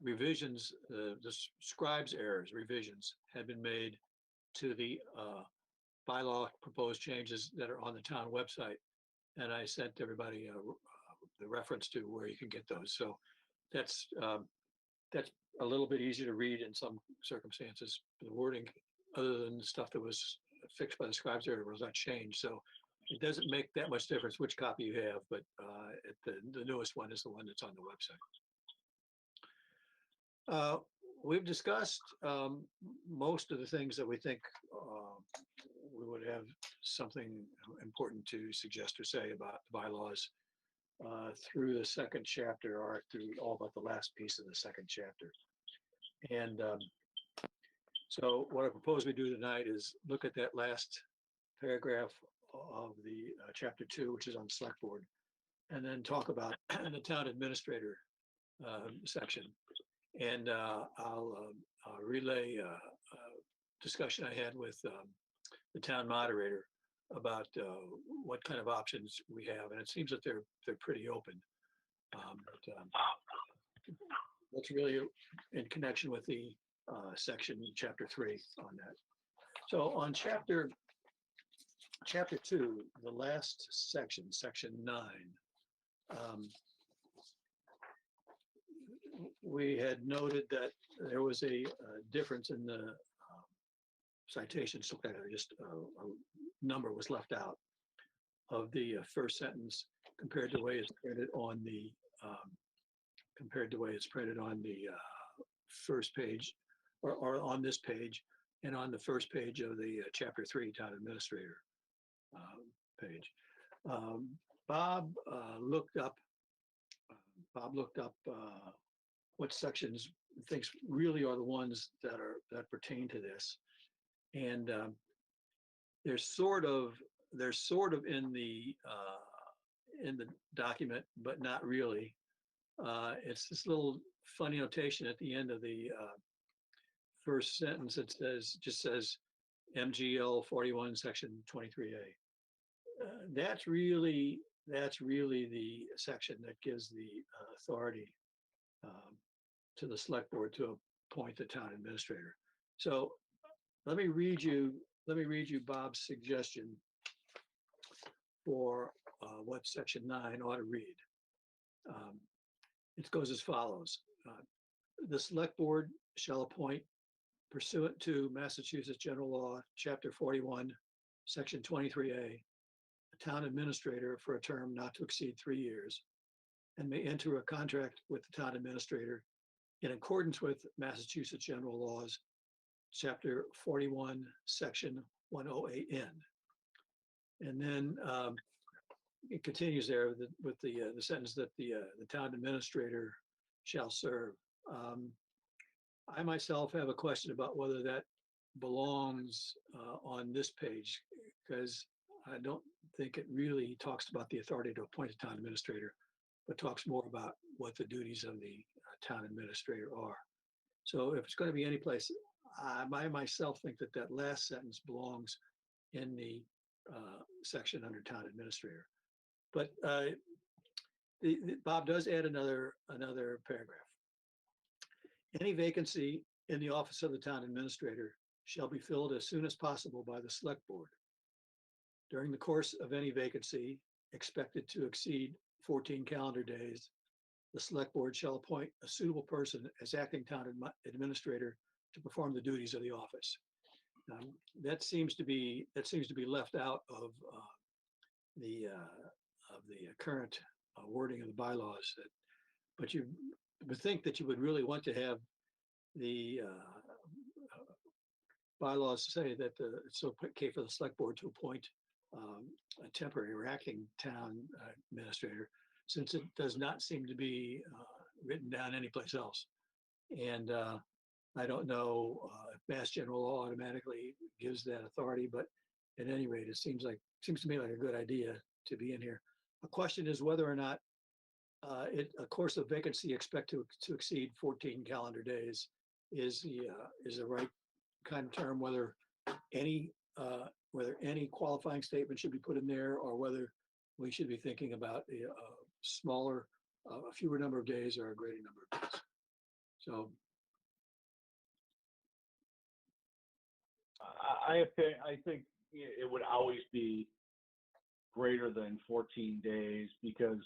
revisions, the scribe's errors, revisions had been made to the bylaw proposed changes that are on the town website. And I sent everybody the reference to where you can get those. So that's a little bit easier to read in some circumstances. The wording, other than the stuff that was fixed by the scribe's error, was not changed. So it doesn't make that much difference which copy you have, but the newest one is the one that's on the website. We've discussed most of the things that we think we would have something important to suggest or say about the bylaws through the second chapter, or through all but the last piece of the second chapter. And so what I propose we do tonight is look at that last paragraph of the chapter 2, which is on select board, and then talk about the town administrator section. And I'll relay a discussion I had with the town moderator about what kind of options we have, and it seems that they're pretty open. That's really in connection with the section chapter 3 on that. So on chapter 2, the last section, section 9, we had noted that there was a difference in the citations. So just a number was left out of the first sentence compared to the way it's printed on the first page, or on this page, and on the first page of the chapter 3 town administrator page. Bob looked up what sections thinks really are the ones that pertain to this, and they're sort of in the document, but not really. It's this little funny notation at the end of the first sentence that just says MGL 41 section 23A. That's really the section that gives the authority to the select board to appoint the town administrator. So let me read you Bob's suggestion for what section 9 ought to read. It goes as follows. The select board shall appoint, pursuant to Massachusetts General Law, Chapter 41, Section 23A, a town administrator for a term not to exceed 3 years, and may enter a contract with the town administrator in accordance with Massachusetts General Laws, Chapter 41, Section 108N. And then it continues there with the sentence that the town administrator shall serve. I myself have a question about whether that belongs on this page, because I don't think it really talks about the authority to appoint a town administrator, but talks more about what the duties of the town administrator are. So if it's going to be any place, I myself think that last sentence belongs in the section under town administrator. But Bob does add another paragraph. Any vacancy in the office of the town administrator shall be filled as soon as possible by the select board. During the course of any vacancy expected to exceed 14 calendar days, the select board shall appoint a suitable person as acting town administrator to perform the duties of the office. That seems to be left out of the current wording of the bylaws. But you would think that you would really want to have the bylaws say that it's okay for the select board to appoint a temporary or acting town administrator, since it does not seem to be written down anyplace else. And I don't know if Mass General Law automatically gives that authority, but at any rate, it seems to me like a good idea to be in here. The question is whether or not a course of vacancy expected to exceed 14 calendar days is the right kind of term, whether any qualifying statement should be put in there, or whether we should be thinking about a fewer number of days or a greater number of days. So I think it would always be greater than 14 days, because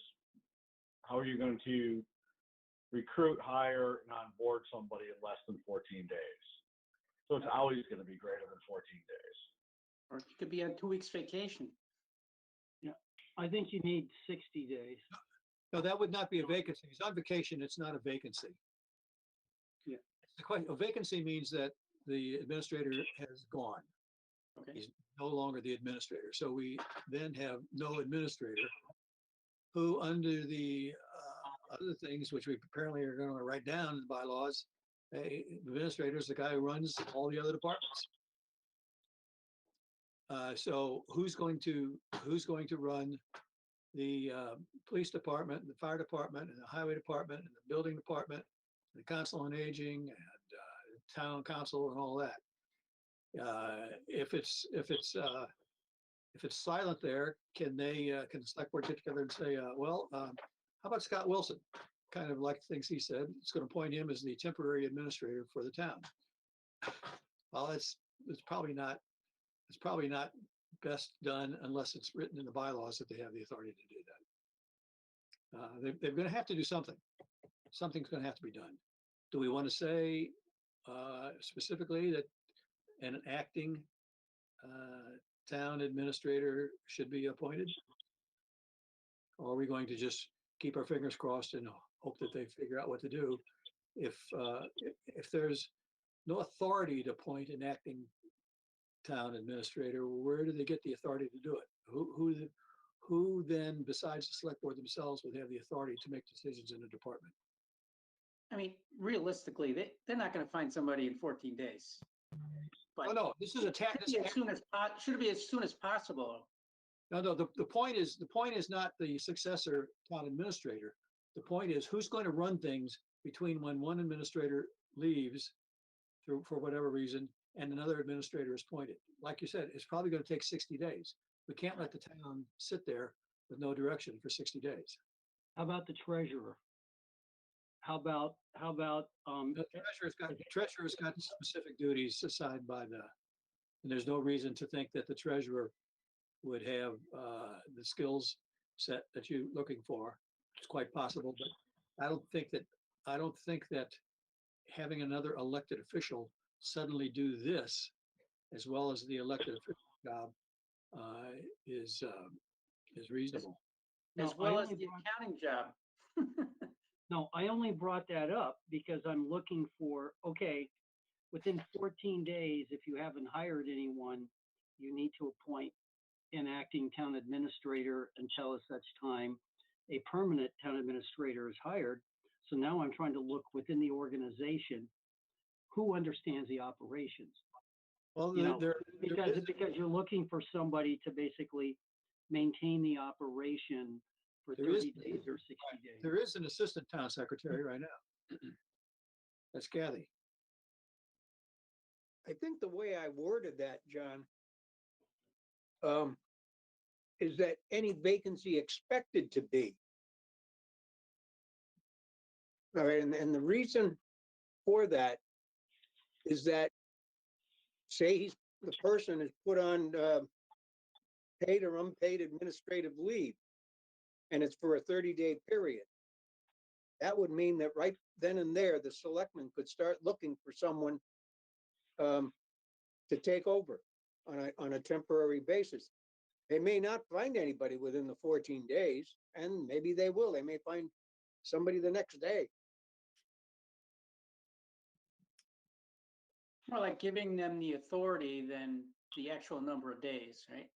how are you going to recruit, hire, and onboard somebody in less than 14 days? So it's always going to be greater than 14 days. Or it could be on 2 weeks vacation. Yeah, I think you need 60 days. no, that would not be a vacancy. He's on vacation. It's not a vacancy. Yeah. The question, a vacancy means that the administrator has gone. Okay. He's no longer the administrator. So we then have no administrator who, under the other things, which we apparently are going to write down in the bylaws, the administrator is the guy who runs all the other departments. So who's going to run the police department, and the fire department, and the highway department, and the building department, and the council on aging, and town council, and all that? If it's silent there, can the select board get together and say, well, how about Scott Wilson? Kind of like things he said, it's going to appoint him as the temporary administrator for the town. Well, it's probably not best done unless it's written in the bylaws that they have the authority to do that. They're going to have to do something. Something's going to have to be done. Do we want to say specifically that an acting town administrator should be appointed? Or are we going to just keep our fingers crossed and hope that they figure out what to do? If there's no authority to appoint an acting town administrator, where do they get the authority to do it? Who then, besides the select board themselves, would have the authority to make decisions in a department? I mean, realistically, they're not going to find somebody in 14 days. But Oh, no, this is a tax. should it be as soon as possible? No, the point is not the successor town administrator. The point is who's going to run things between when one administrator leaves for whatever reason and another administrator is appointed. Like you said, it's probably going to take 60 days. We can't let the town sit there with no direction for 60 days. How about the treasurer? How about The treasurer's got specific duties assigned by and there's no reason to think that the treasurer would have the skills set that you're looking for. It's quite possible, but I don't think that having another elected official suddenly do this as well as the elected official job is reasonable. As well as the accounting job. No, I only brought that up because I'm looking for, okay, within 14 days, if you haven't hired anyone, you need to appoint an acting town administrator until such time a permanent town administrator is hired. So now I'm trying to look within the organization who understands the operations. Well, because you're looking for somebody to basically maintain the operation for 30 days or 60 days. There is an assistant town secretary right now. That's Kathy. I think the way I worded that, John, is that any vacancy expected to be. All right, and the reason for that is that, say the person is put on paid or unpaid administrative leave, and it's for a 30-day period. That would mean that right then and there, the selectmen could start looking for someone to take over on a temporary basis. They may not find anybody within the 14 days, and maybe they will. They may find somebody the next day. More like giving them the authority than the actual number of days, right?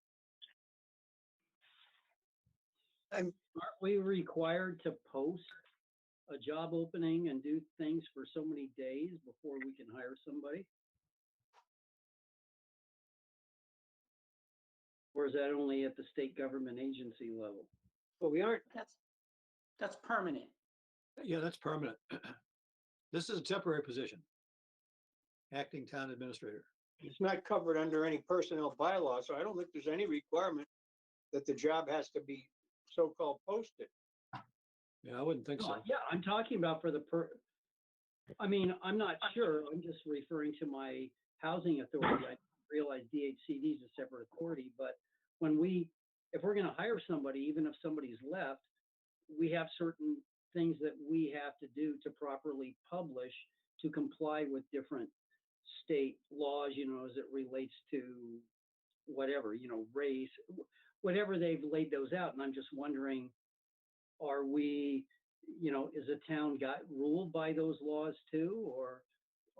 Aren't we required to post a job opening and do things for so many days before we can hire somebody? Or is that only at the state government agency level? But we aren't. That's permanent. Yeah, that's permanent. This is a temporary position. Acting town administrator. It's not covered under any personnel bylaw, so I don't think there's any requirement that the job has to be so-called posted. Yeah, I wouldn't think so. Yeah, I'm talking about for I mean, I'm not sure. I'm just referring to my housing authority. I realize DHCD is a separate authority, but if we're gonna hire somebody, even if somebody's left, we have certain things that we have to do to properly publish to comply with different state laws, as it relates to whatever, race, whatever they've laid those out. And I'm just wondering, are we, is the town got ruled by those laws too? Or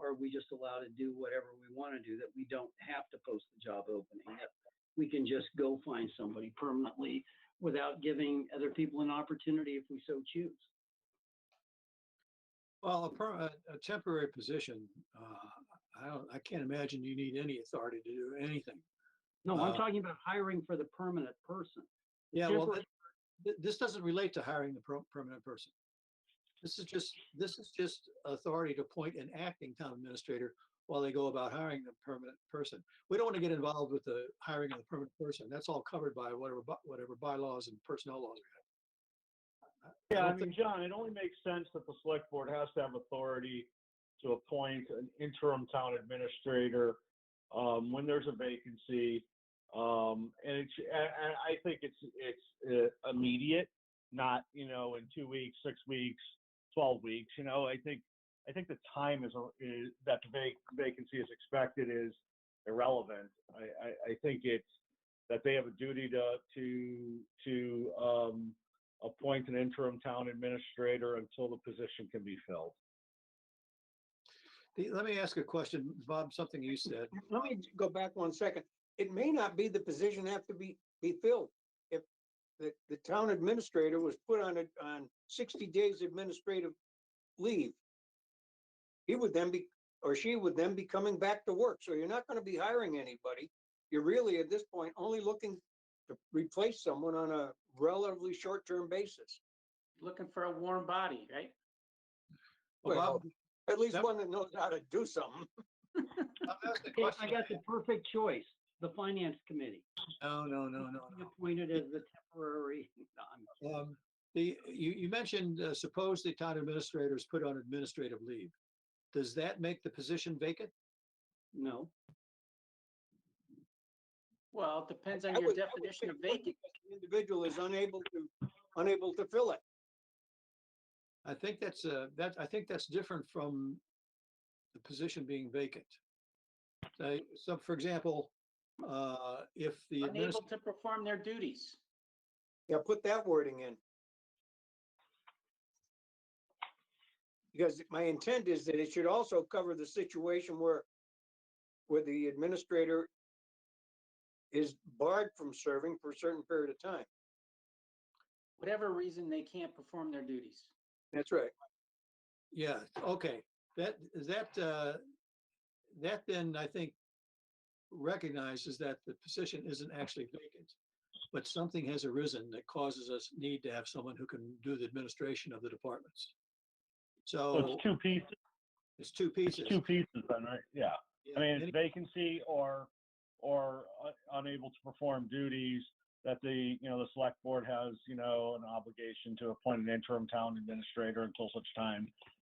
are we just allowed to do whatever we want to do, that we don't have to post the job opening, that we can just go find somebody permanently without giving other people an opportunity if we so choose? Well, a temporary position, I can't imagine you need any authority to do anything. No, I'm Uh, talking about hiring for the permanent person. Yeah, well, Temporary- this doesn't relate to hiring the permanent person. This is just authority to appoint an acting town administrator while they go about hiring the permanent person. We don't want to get involved with the hiring of the permanent person. That's all covered by whatever bylaws and personnel laws we have. Yeah, I don't mean, think- John, it only makes sense that the select board has to have authority to appoint an interim town administrator when there's a vacancy. And I think it's immediate, not, in 2 weeks, 6 weeks, 12 weeks. I think the time is that the vacancy is expected is irrelevant. I think it's that they have a duty to appoint an interim town administrator until the position can be filled. Let me ask a question, Bob, something you said. Let me go back 1 second. It may not be the position have to be filled. If the town administrator was put on 60 days administrative leave, he would then be, or she would then be coming back to work. So you're not going to be hiring anybody. You're really at this point only looking to replace someone on a relatively short-term basis. Looking for a warm body, right? Well, Well, Bob, at least that- one that knows how to do something. I'll ask a Okay, question. I got the perfect choice, the finance committee. No. Be appointed as the temporary. No, I'm- You mentioned, suppose the town administrator is put on administrative leave. Does that make the position vacant? No, Well, it depends on I your would definition think of vacant. because the individual is unable to fill it. I think that's different from the position being vacant. So for example, if the Unable to perform their duties. Yeah, put that wording in. Because my intent is that it should also cover the situation where the administrator is barred from serving for a certain period of time. Whatever reason they can't perform their duties. That's right. Yeah, okay, that then I think recognizes that the position isn't actually vacant, but something has arisen that causes us need to have someone who can do the administration of the departments. So So it's two pieces. it's two pieces. Two pieces then, right? Yeah. Yeah, I mean, any- it's vacancy or unable to perform duties that the select board has, an obligation to appoint an interim town administrator until such time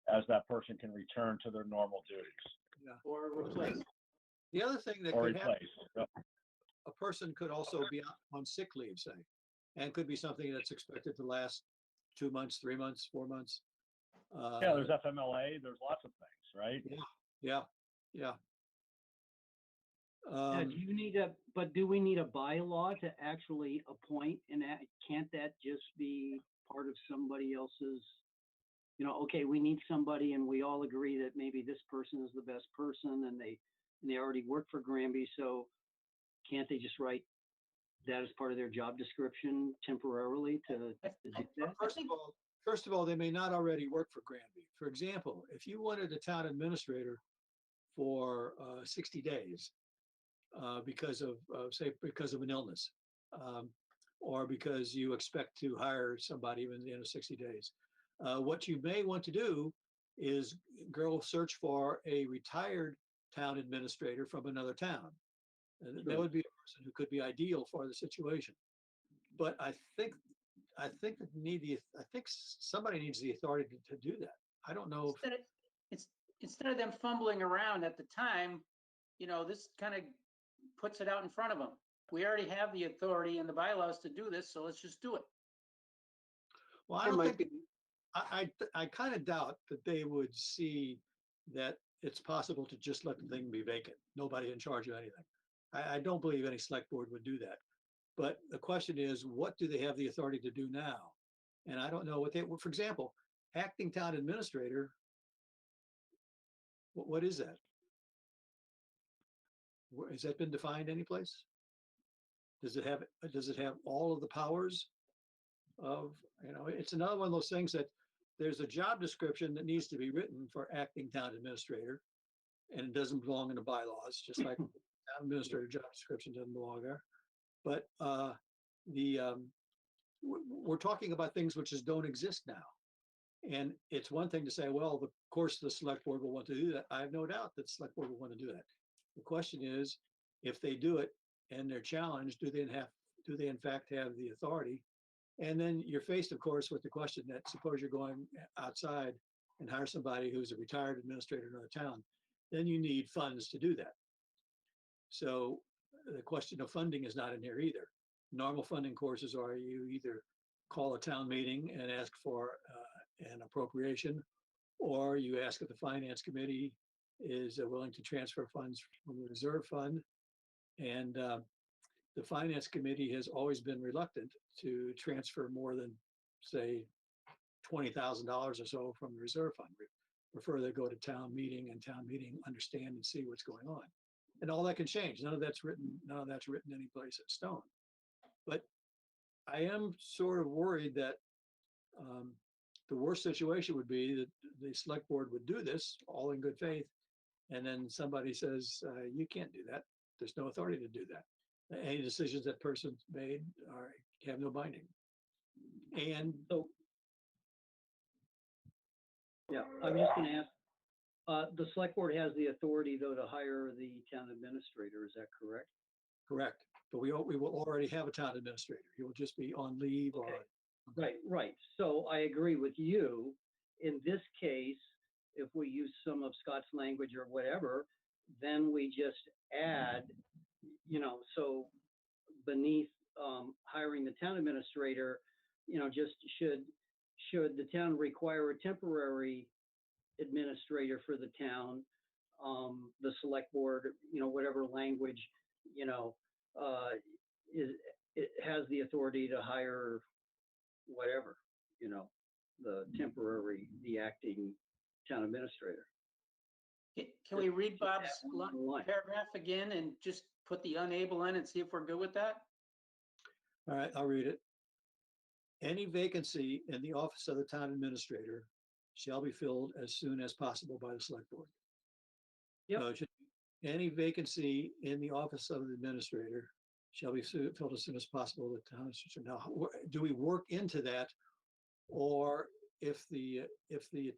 as that person can return to their normal duties Or replace. The other thing that or could happen, replace. Yep. a person could also be on sick leave, say, and could be something that's expected to last 2 months, 3 months, 4 months. Yeah, there's FMLA, there's lots of things, right? Yeah. Yeah, Um, do we need a bylaw to actually appoint, and can't that just be part of somebody else's? Okay, we need somebody and we all agree that maybe this person is the best person and they already work for Granby, so can't they just write that as part of their job description temporarily to do that? First of all, they may not already work for Granby. For example, if you wanted a town administrator for 60 days because of an illness, or because you expect to hire somebody within the end of 60 days, what you may want to do is go search for a retired town administrator from another town. And that would be a person who could be ideal for the situation. But I think somebody needs the authority to do that. I don't know. instead of them fumbling around at the time, this kind of puts it out in front of them. We already have the authority and the bylaws to do this, so let's just do it. Well, I It don't might think, be, I kind of doubt that they would see that it's possible to just let the thing be vacant, nobody in charge of anything. I don't believe any select board would do that. But the question is, what do they have the authority to do now? And I don't know what they, for example, acting town administrator, what is that? Has that been defined anyplace? Does it have all of the powers of, it's another one of those things that there's a job description that needs to be written for acting town administrator, and it doesn't belong in the bylaws, just like town administrator job description doesn't belong there. But we're talking about things which just don't exist now. And it's one thing to say, well, of course, the select board will want to do that. I have no doubt that the select board will want to do that. The question is, if they do it and they're challenged, do they in fact have the authority? And then you're faced, of course, with the question that suppose you're going outside and hire somebody who's a retired administrator in another town, then you need funds to do that. So the question of funding is not in here either. Normal funding courses are you either call a town meeting and ask for an appropriation, or you ask if the finance committee is willing to transfer funds from the reserve fund. And the finance committee has always been reluctant to transfer more than, say, $20,000 or so from the reserve fund. Prefer they go to town meeting and town meeting understand and see what's going on. And all that can change. None of that's written any place in stone. But I am sort of worried that the worst situation would be that the select board would do this all in good faith, and then somebody says, you can't do that. There's no authority to do that. Any decisions that person's made have no binding. And So, yeah, I was just gonna ask, the select board has the authority though to hire the town administrator, is that correct? correct, but we will already have a town administrator. He will just be on leave or. Okay. Right. So I agree with you. In this case, if we use some of Scott's language or whatever, then we just add, so beneath hiring the town administrator, just should the town require a temporary administrator for the town, the select board, whatever language, it has the authority to hire whatever, the acting town administrator. Can we read Bob's Line. paragraph again and just put the unable in and see if we're good with that? All right, I'll read it. Any vacancy in the office of the town administrator shall be filled as soon as possible by the select board. Yep. Any vacancy in the office of the administrator shall be filled as soon as possible. The town administrator. Now, do we work into that, or if the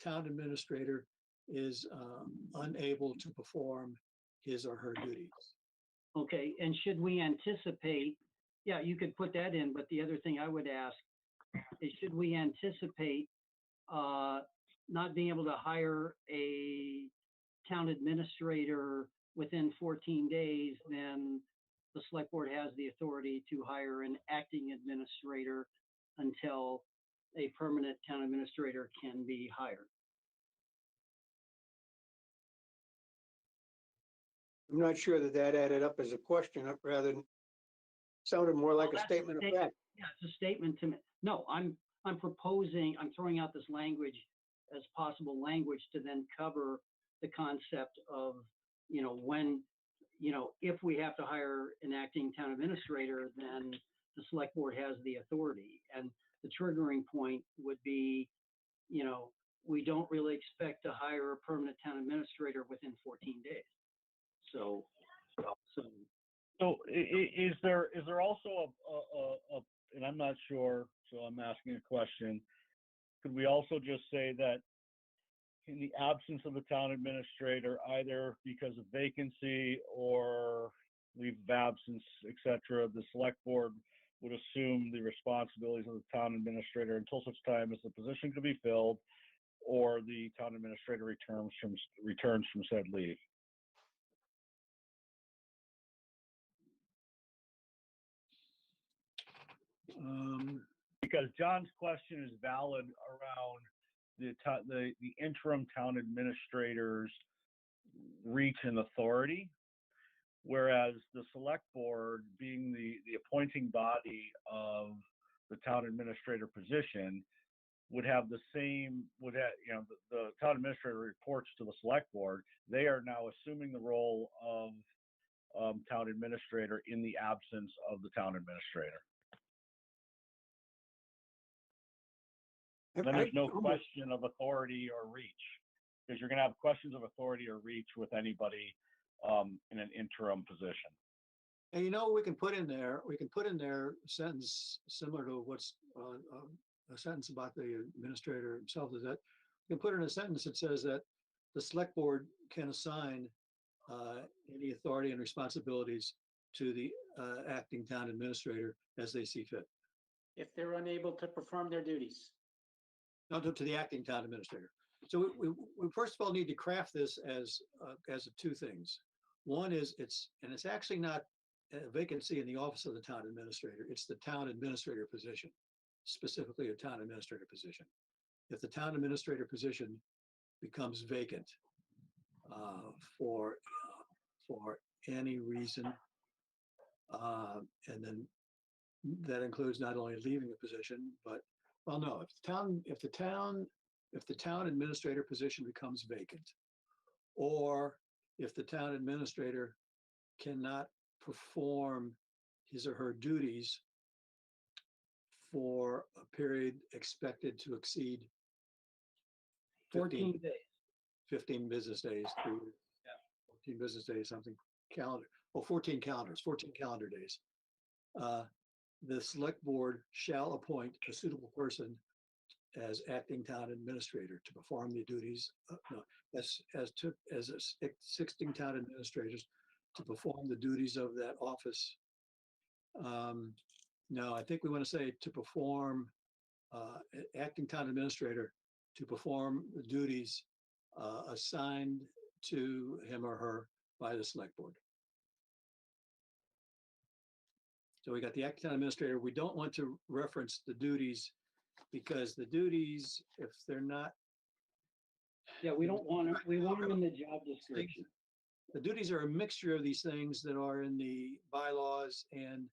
town administrator is unable to perform his or her duties? Okay, and should we anticipate, yeah, you could put that in, but the other thing I would ask is, should we anticipate not being able to hire a town administrator within 14 days, then the select board has the authority to hire an acting administrator until a permanent town administrator can be hired? I'm not sure that added up as a question, rather than sounded more like a That's statement of fact. Yeah, it's a statement to me. No, I'm proposing, I'm throwing out this language as possible language to then cover the concept of, when, if we have to hire an acting town administrator, then the select board has the authority. And the triggering point would be, we don't really expect to hire a permanent town administrator within 14 days. So is there also a and I'm not sure, so I'm asking a question. Could we also just say that in the absence of the town administrator, either because of vacancy or leave of absence, et cetera, the select board would assume the responsibilities of the town administrator until such time as the position could be filled, or the town administrator returns from said leave. Because John's question is valid around the interim town administrator's reach and authority, whereas the select board, being the appointing body of the town administrator position, would have the same, the town administrator reports to the select board. They are now assuming the role of town administrator in the absence of the town administrator. Then there's no question of authority or reach, because you're going to have questions of authority or reach with anybody in an interim position. And we can put in there a sentence similar to what's a sentence about the administrator himself, is that you can put in a sentence that says that the select board can assign any authority and responsibilities to the acting town administrator as they see fit. If they're unable to perform their duties. Not to the acting town administrator. So we first of all need to craft this as two things. One is it's actually not a vacancy in the office of the town administrator. It's the town administrator position, specifically a town administrator position. If the town administrator position becomes vacant for any reason, and then that includes not only leaving a position, but no, if the town administrator position becomes vacant, or if the town administrator cannot perform his or her duties for a period expected to exceed 14 days. 15 business days, 14 business days, something calendar, 14 calendar days. The select board shall appoint a suitable person as acting town administrator to perform the duties, as existing town administrators to perform the duties of that office. No, I think we want to say to perform, acting town administrator to perform the duties assigned to him or her by the select board. So we got the acting town administrator. We don't want to reference the duties because the duties, if they're not. Yeah, we don't want them, we want them in the job description. The duties are a mixture of these things that are in the bylaws and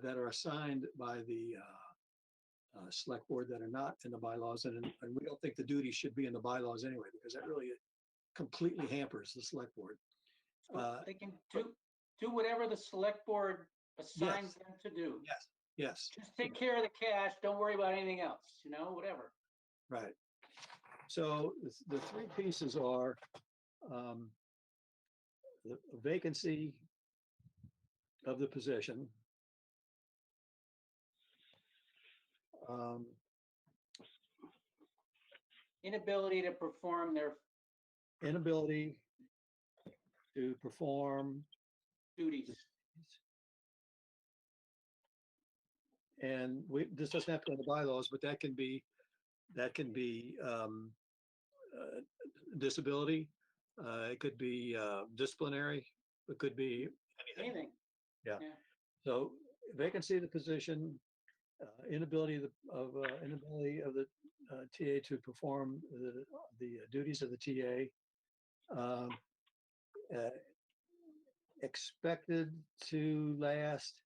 that are assigned by the select board that are not in the bylaws. And we don't think the duties should be in the bylaws anyway, because that really completely hampers the select board. They can do whatever the select board assigns them to do. Yes. Just take care of the cash. Don't worry about anything else, whatever. Right. So the three pieces are the vacancy of the position, Inability to perform their inability to perform duties. And this doesn't have to be in the bylaws, but that can be disability. It could be disciplinary. It could be anything. Yeah. So vacancy of the position, inability of the TA to perform the duties of the TA. Expected to last.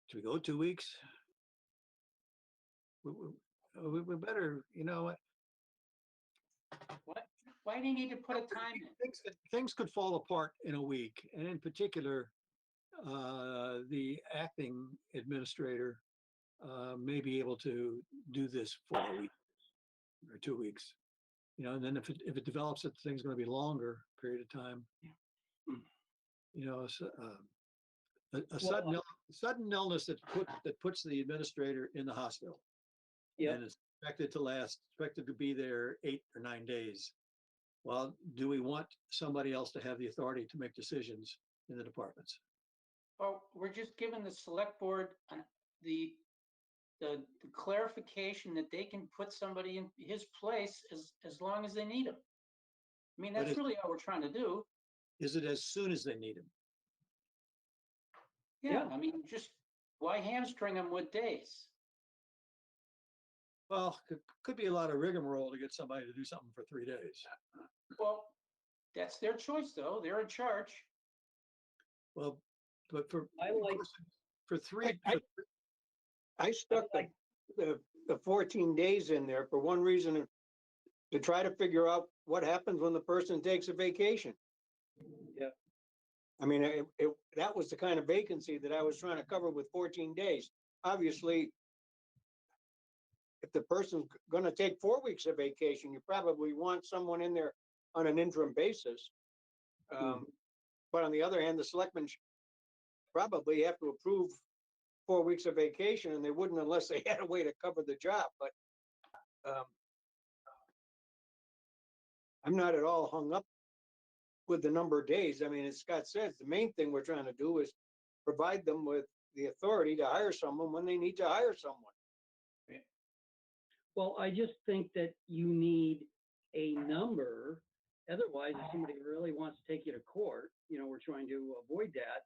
Should we go 2 weeks? We better, What? Why do you need to put a time in? Things could fall apart in a week, and in particular, the acting administrator may be able to do this for a week or 2 weeks. And then if it develops that the thing's going to be longer period of time, a sudden illness that puts the administrator in the hospital, and is expected to be there 8 or 9 days. Well, do we want somebody else to have the authority to make decisions in the departments? Well, we're just giving the select board the the clarification that they can put somebody in his place as long as they need him. I mean, But that's it- really all we're trying to do. Is it as soon as they need him? Yeah, I mean, just why hamstring them with days? Well, could be a lot of rigmarole to get somebody to do something for 3 days. Well, that's their choice, though. They're in charge. Well, but I like, for three, I- I stuck like- the 14 days in there for one reason, to try to figure out what happens when the person takes a vacation. Yeah. I mean, that was the kind of vacancy that I was trying to cover with 14 days. Obviously, if the person's gonna take 4 weeks of vacation, you probably want someone in there on an interim basis. But on the other hand, the selectmen probably have to approve 4 weeks of vacation, and they wouldn't unless they had a way to cover the job, but I'm not at all hung up with the number of days. I mean, as Scott says, the main thing we're trying to do is provide them with the authority to hire someone when they need to hire someone. well, I just think that you need a number. Otherwise, if somebody really wants to take you to court, we're trying to avoid that.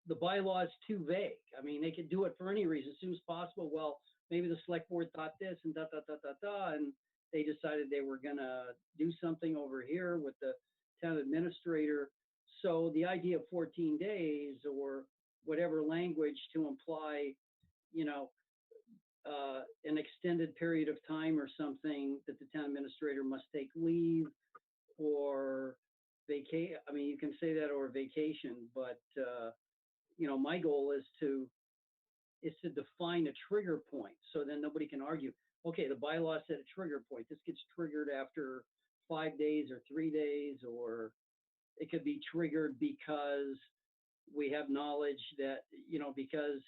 The bylaw is too vague. I mean, they could do it for any reason as soon as possible. Well, maybe the select board thought this and and they decided they were gonna do something over here with the town administrator. So the idea of 14 days or whatever language to imply, an extended period of time or something that the town administrator must take leave or I mean, you can say that or vacation, but, my goal is to define a trigger point. So then nobody can argue, okay, the bylaw said a trigger point. This gets triggered after 5 days or 3 days, or it could be triggered because we have knowledge that, because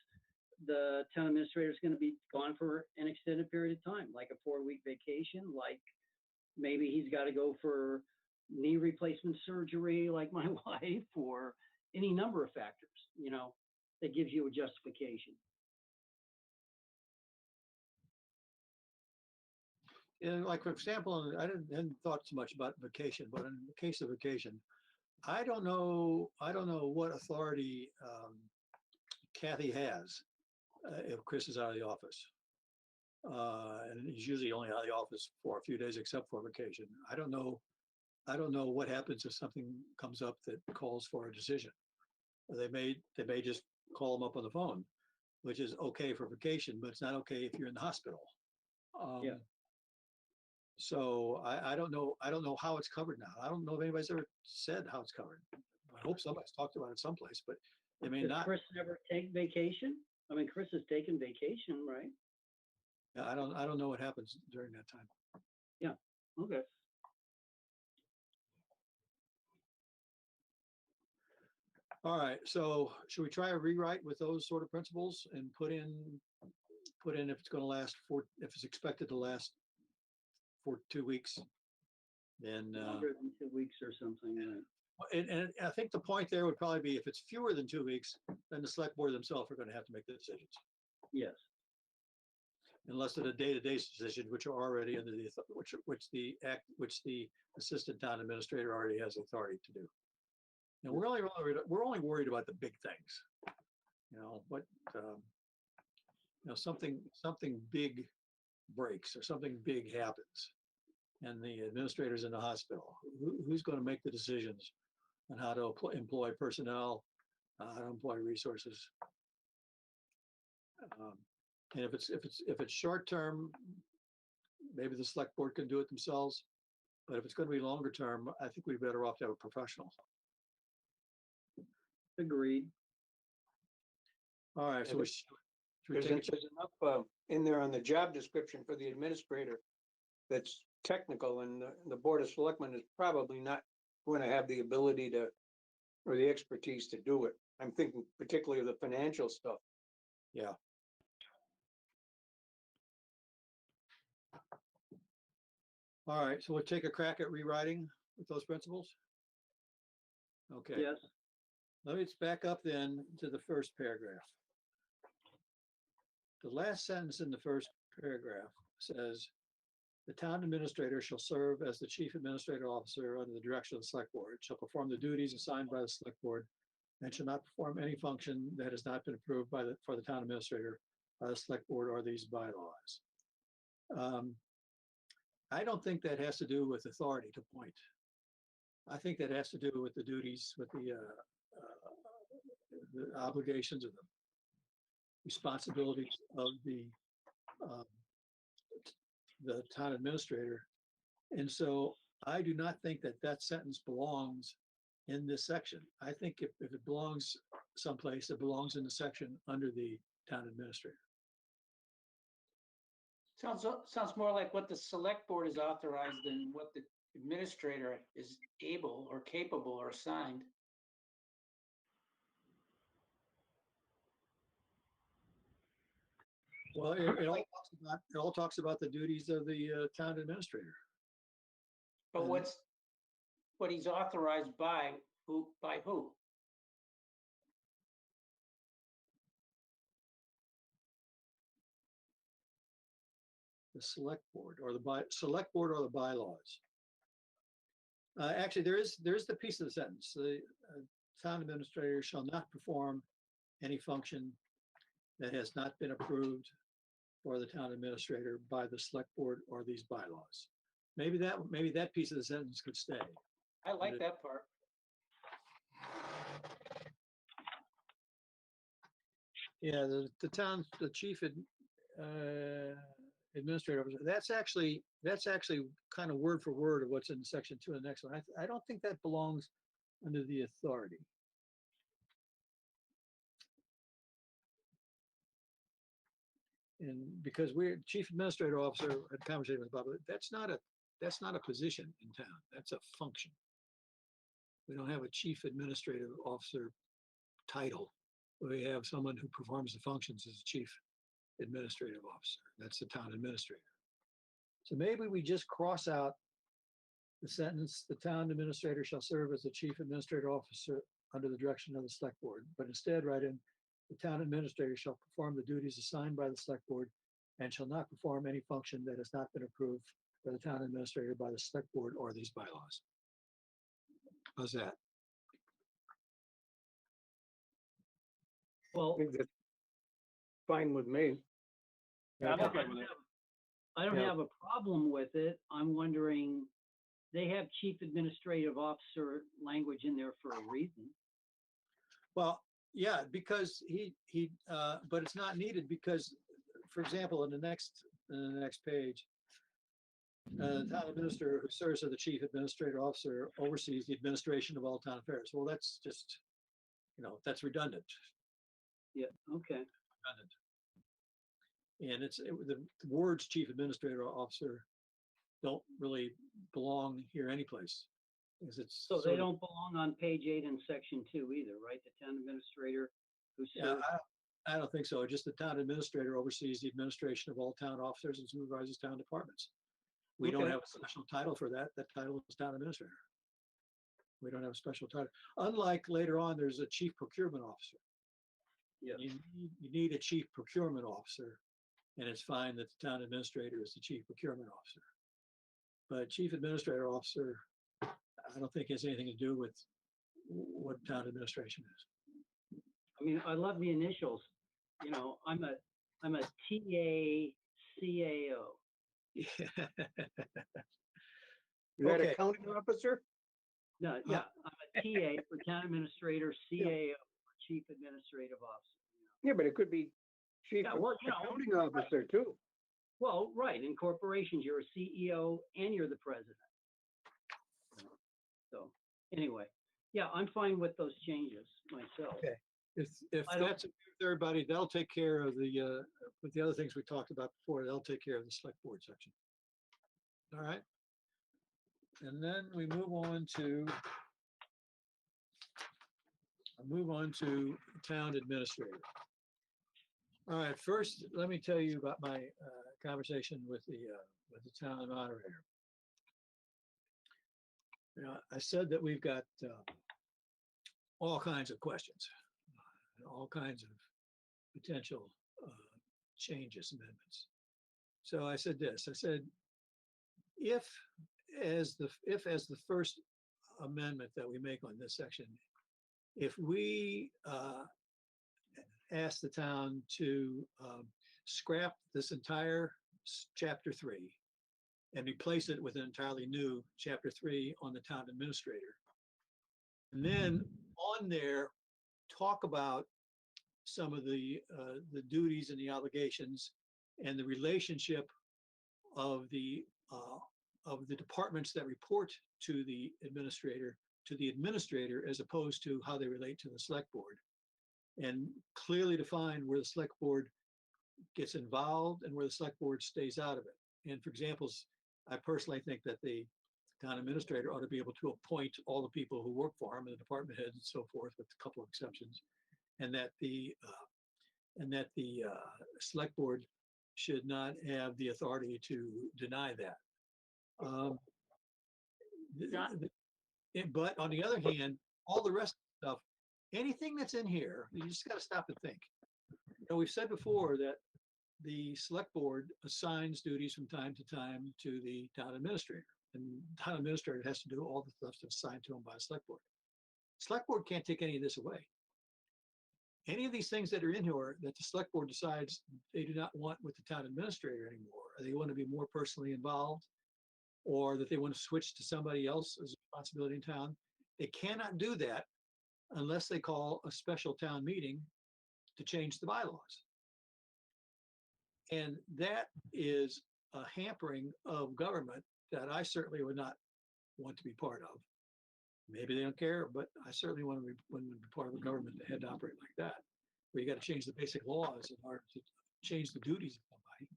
the town administrator is going to be gone for an extended period of time, like a 4-week vacation, like maybe he's got to go for knee replacement surgery like my wife, or any number of factors, that gives you a justification. And like, for example, I hadn't thought so much about vacation, but in the case of vacation, I don't know what authority Kathy has if Chris is out of the office. And he's usually only out of the office for a few days except for vacation. I don't know what happens if something comes up that calls for a decision. They may just call him up on the phone, which is okay for vacation, but it's not okay if you're in the hospital. Yeah. So I don't know how it's covered now. I don't know if anybody's ever said how it's covered. I hope somebody's talked about it someplace, but they may Does not. Chris never take vacation? I mean, Chris has taken vacation, right? I don't know what happens during that time. Okay. All right, so should we try a rewrite with those sort of principles and put in if it's going to last if it's expected to last for 2 weeks, then Longer than 2 weeks or something, right? and I think the point there would probably be if it's fewer than 2 weeks, then the select board themselves are going to have to make the decisions, Yes. unless it's a day-to-day decision, which are already under the which the assistant town administrator already has authority to do. Now we're only worried about the big things, but something big breaks or something big happens, and the administrator's in the hospital. Who's going to make the decisions on how to employ personnel, how to employ resources? And if it's short term, maybe the select board can do it themselves. But if it's going to be longer term, I think we'd better off to have a professional. Agreed. All right, so should we There's take a there's enough in there on the job description for the administrator that's technical, and the Board of Selectmen is probably not going to have the ability to, or the expertise to do it. I'm thinking particularly of the financial stuff. Yeah. All right, so we'll take a crack at rewriting with those principles. Okay. Yes. Let's back up then to the first paragraph. the last sentence in the first paragraph says, the town administrator shall serve as the chief administrative officer under the direction of the select board, shall perform the duties assigned by the select board, and shall not perform any function that has not been approved for the town administrator by the select board or these bylaws. I don't think that has to do with authority to appoint. I think that has to do with the duties, with the obligations of the responsibilities of the town administrator. And so I do not think that that sentence belongs in this section. I think if it belongs someplace, it belongs in the section under the town administrator. Sounds more like what the select board is authorized than what the administrator is able or capable or assigned. Well, it all talks about the duties of the town administrator. But And- what he's authorized by who? The select board or select board or the bylaws. Actually, there's the piece of the sentence. The town administrator shall not perform any function that has not been approved for the town administrator by the select board or these bylaws. Maybe that piece of the sentence could stay. I like that part. Yeah, the chief administrator, that's actually kind of word for word of what's in section 2 of the next one. I don't think that belongs under the authority. And because we're chief administrative officer, had a conversation with Bob, that's not a position in town. That's a function. We don't have a chief administrative officer title. We have someone who performs the functions as a chief administrative officer. That's the town administrator. So maybe we just cross out the sentence, the town administrator shall serve as the chief administrative officer under the direction of the select board, but instead write in, the town administrator shall perform the duties assigned by the select board and shall not perform any function that has not been approved by the town administrator by the select board or these bylaws. How's that? I Well, think that's fine with me. Yeah, I'm Yeah, okay with it. I don't Yeah. have a problem with it. I'm wondering, they have chief administrative officer language in there for a reason. Well, yeah, because but it's not needed because, for example, in the next page, the town administrator who serves as the chief administrative officer oversees the administration of all town affairs. Well, that's just, that's redundant. Yeah, okay. And the words chief administrative officer don't really belong here anyplace. Because it's So sort they of- don't belong on page 8 in section 2 either, right? The town administrator who Yeah, serves. I don't think so. Just the town administrator oversees the administration of all town officers and supervises town departments. We don't Okay. have a special title for that. That title is town administrator. We don't have a special title. Unlike later on, there's a chief procurement officer. Yeah. You need a chief procurement officer, and it's fine that the town administrator is the chief procurement officer. But chief administrator officer, I don't think has anything to do with what town administration is. I mean, I love the initials. I'm a TA CAO. Is that Okay. accounting officer? No, yeah, I'm a TA for town administrator, CAO, chief administrative officer. Yeah, but it could be chief Yeah, well, accounting officer too. Well, right, in corporations, you're a CEO and you're the president. So, anyway, yeah, I'm fine with those changes myself. Okay. If I don't- that's okay with everybody, that'll take care of with the other things we talked about before, they'll take care of the select board section. All right. And then we move on to town administrator. All right, first, let me tell you about my conversation with the town moderator. I said that we've got all kinds of questions, all kinds of potential changes, amendments. So I said this, I said, if as the first amendment that we make on this section, if we ask the town to scrap this entire chapter 3 and replace it with an entirely new chapter 3 on the town administrator, and then on there talk about some of the duties and the obligations and the relationship of the departments that report to the administrator as opposed to how they relate to the select board, and clearly define where the select board gets involved and where the select board stays out of it. And for examples, I personally think that the town administrator ought to be able to appoint all the people who work for him and the department heads and so forth, with a couple of exceptions, and that the select board should not have the authority to deny that. But on the other hand, all the rest of the stuff, anything that's in here, you just got to stop and think. You know, we've said before that the select board assigns duties from time to time to the town administrator, and the town administrator has to do all the stuff that's assigned to him by the select board. Select board can't take any of this away. Any of these things that are in here that the select board decides they do not want with the town administrator anymore, or they want to be more personally involved, or that they want to switch to somebody else's responsibility in town, they cannot do that unless they call a special town meeting to change the bylaws. And that is a hampering of government that I certainly would not want to be part of. Maybe they don't care, but I certainly wouldn't be part of a government that had to operate like that, where you got to change the basic laws in order to change the duties of somebody.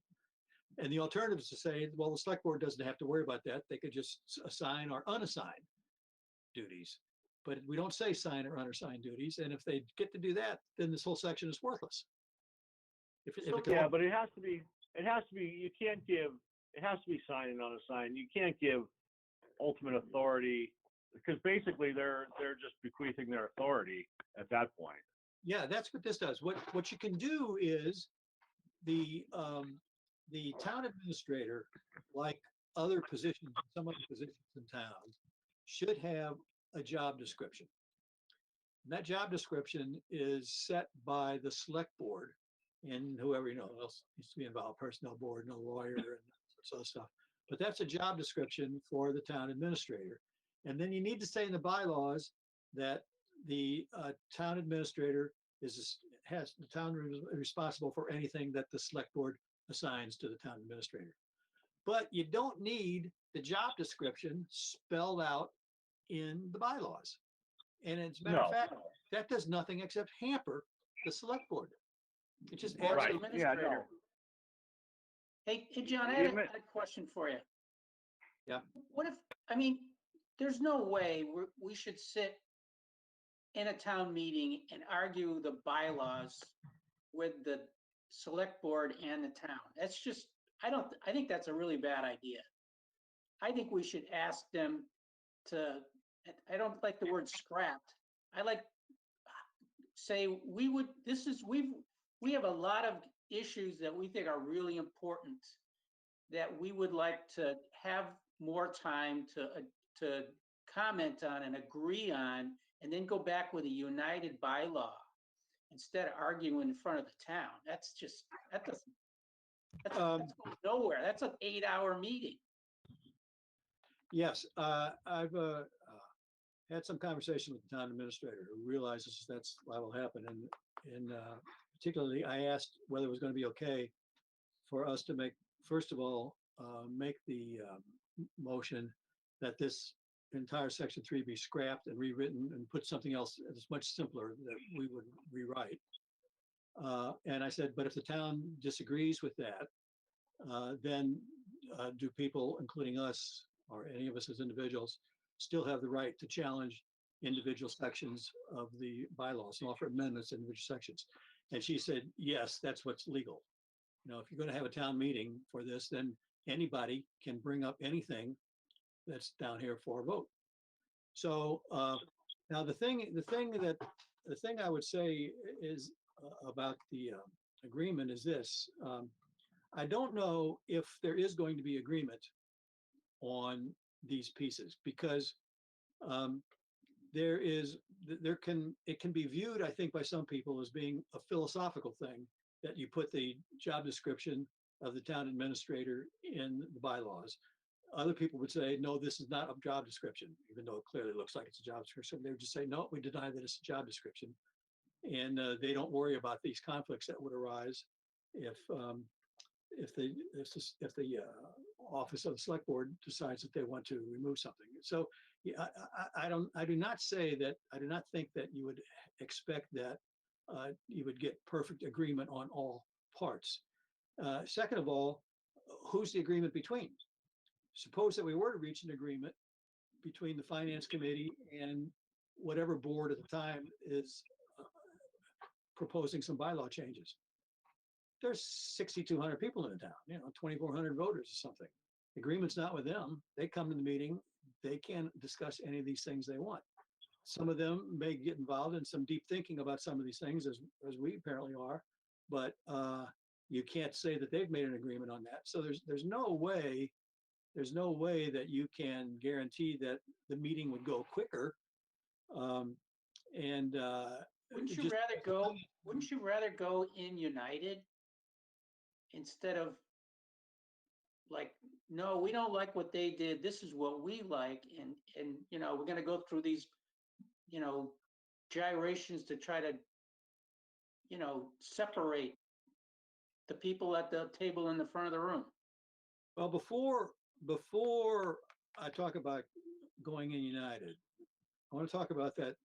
And the alternative is to say, well, the select board doesn't have to worry about that. They could just assign or unassign duties. But we don't say sign or unassigned duties. And if they get to do that, then this whole section is worthless. Yeah, but it has to be, you can't give, it has to be signed and unassigned. You can't give ultimate authority, because basically they're just bequeathing their authority at that point. Yeah, that's what this does. What you can do is the town administrator, like other positions, some other positions in town, should have a job description. And that job description is set by the select board and whoever, else needs to be involved, personnel board, and a lawyer and that sort of stuff. But that's a job description for the town administrator. And then you need to say in the bylaws that the town administrator has the town responsible for anything that the select board assigns to the town administrator. But you don't need the job description spelled out in the bylaws. And as a matter of fact, that does nothing except hamper the select board. It just adds Right. to Administrator. Hey, John, I had a question for you. Yeah. What if, there's no way we should sit in a town meeting and argue the bylaws with the select board and the town. That's just, I think that's a really bad idea. I think we should ask them to, I don't like the word scrapped. I like say we have a lot of issues that we think are really important that we would like to have more time to comment on and agree on, and then go back with a united bylaw instead of arguing in front of the town. That's going nowhere. That's an 8-hour meeting. Yes, I've had some conversation with the town administrator who realizes that's what will happen. And particularly, I asked whether it was going to be okay for us to make, first of all, make the motion that this entire section 3 be scrapped and rewritten and put something else that's much simpler that we would rewrite. And I said, but if the town disagrees with that, then do people, including us or any of us as individuals, still have the right to challenge individual sections of the bylaws and offer amendments in individual sections? And she said, yes, that's what's legal. If you're going to have a town meeting for this, then anybody can bring up anything that's down here for a vote. So now the thing I would say is about the agreement is this. I don't know if there is going to be agreement on these pieces because it can be viewed, I think, by some people as being a philosophical thing that you put the job description of the town administrator in the bylaws. Other people would say, no, this is not a job description, even though it clearly looks like it's a job description. They would just say, no, we deny that it's a job description. And they don't worry about these conflicts that would arise if the office of the select board decides that they want to remove something. So yeah, I do not think that you would expect that you would get perfect agreement on all parts. Second of all, who's the agreement between? Suppose that we were to reach an agreement between the finance committee and whatever board at the time is proposing some bylaw changes. There's 6,200 people in the town, 2,400 voters or something. The agreement's not with them. They come to the meeting. They can discuss any of these things they want. Some of them may get involved in some deep thinking about some of these things, as we apparently are, but you can't say that they've made an agreement on that. So there's no way that you can guarantee that the meeting would go quicker. Wouldn't you rather go in united instead of like, no, we don't like what they did. This is what we like. And we're going to go through these, gyrations to try to, separate the people at the table in the front of the room. Well, before I talk about going in united, I want to talk about that.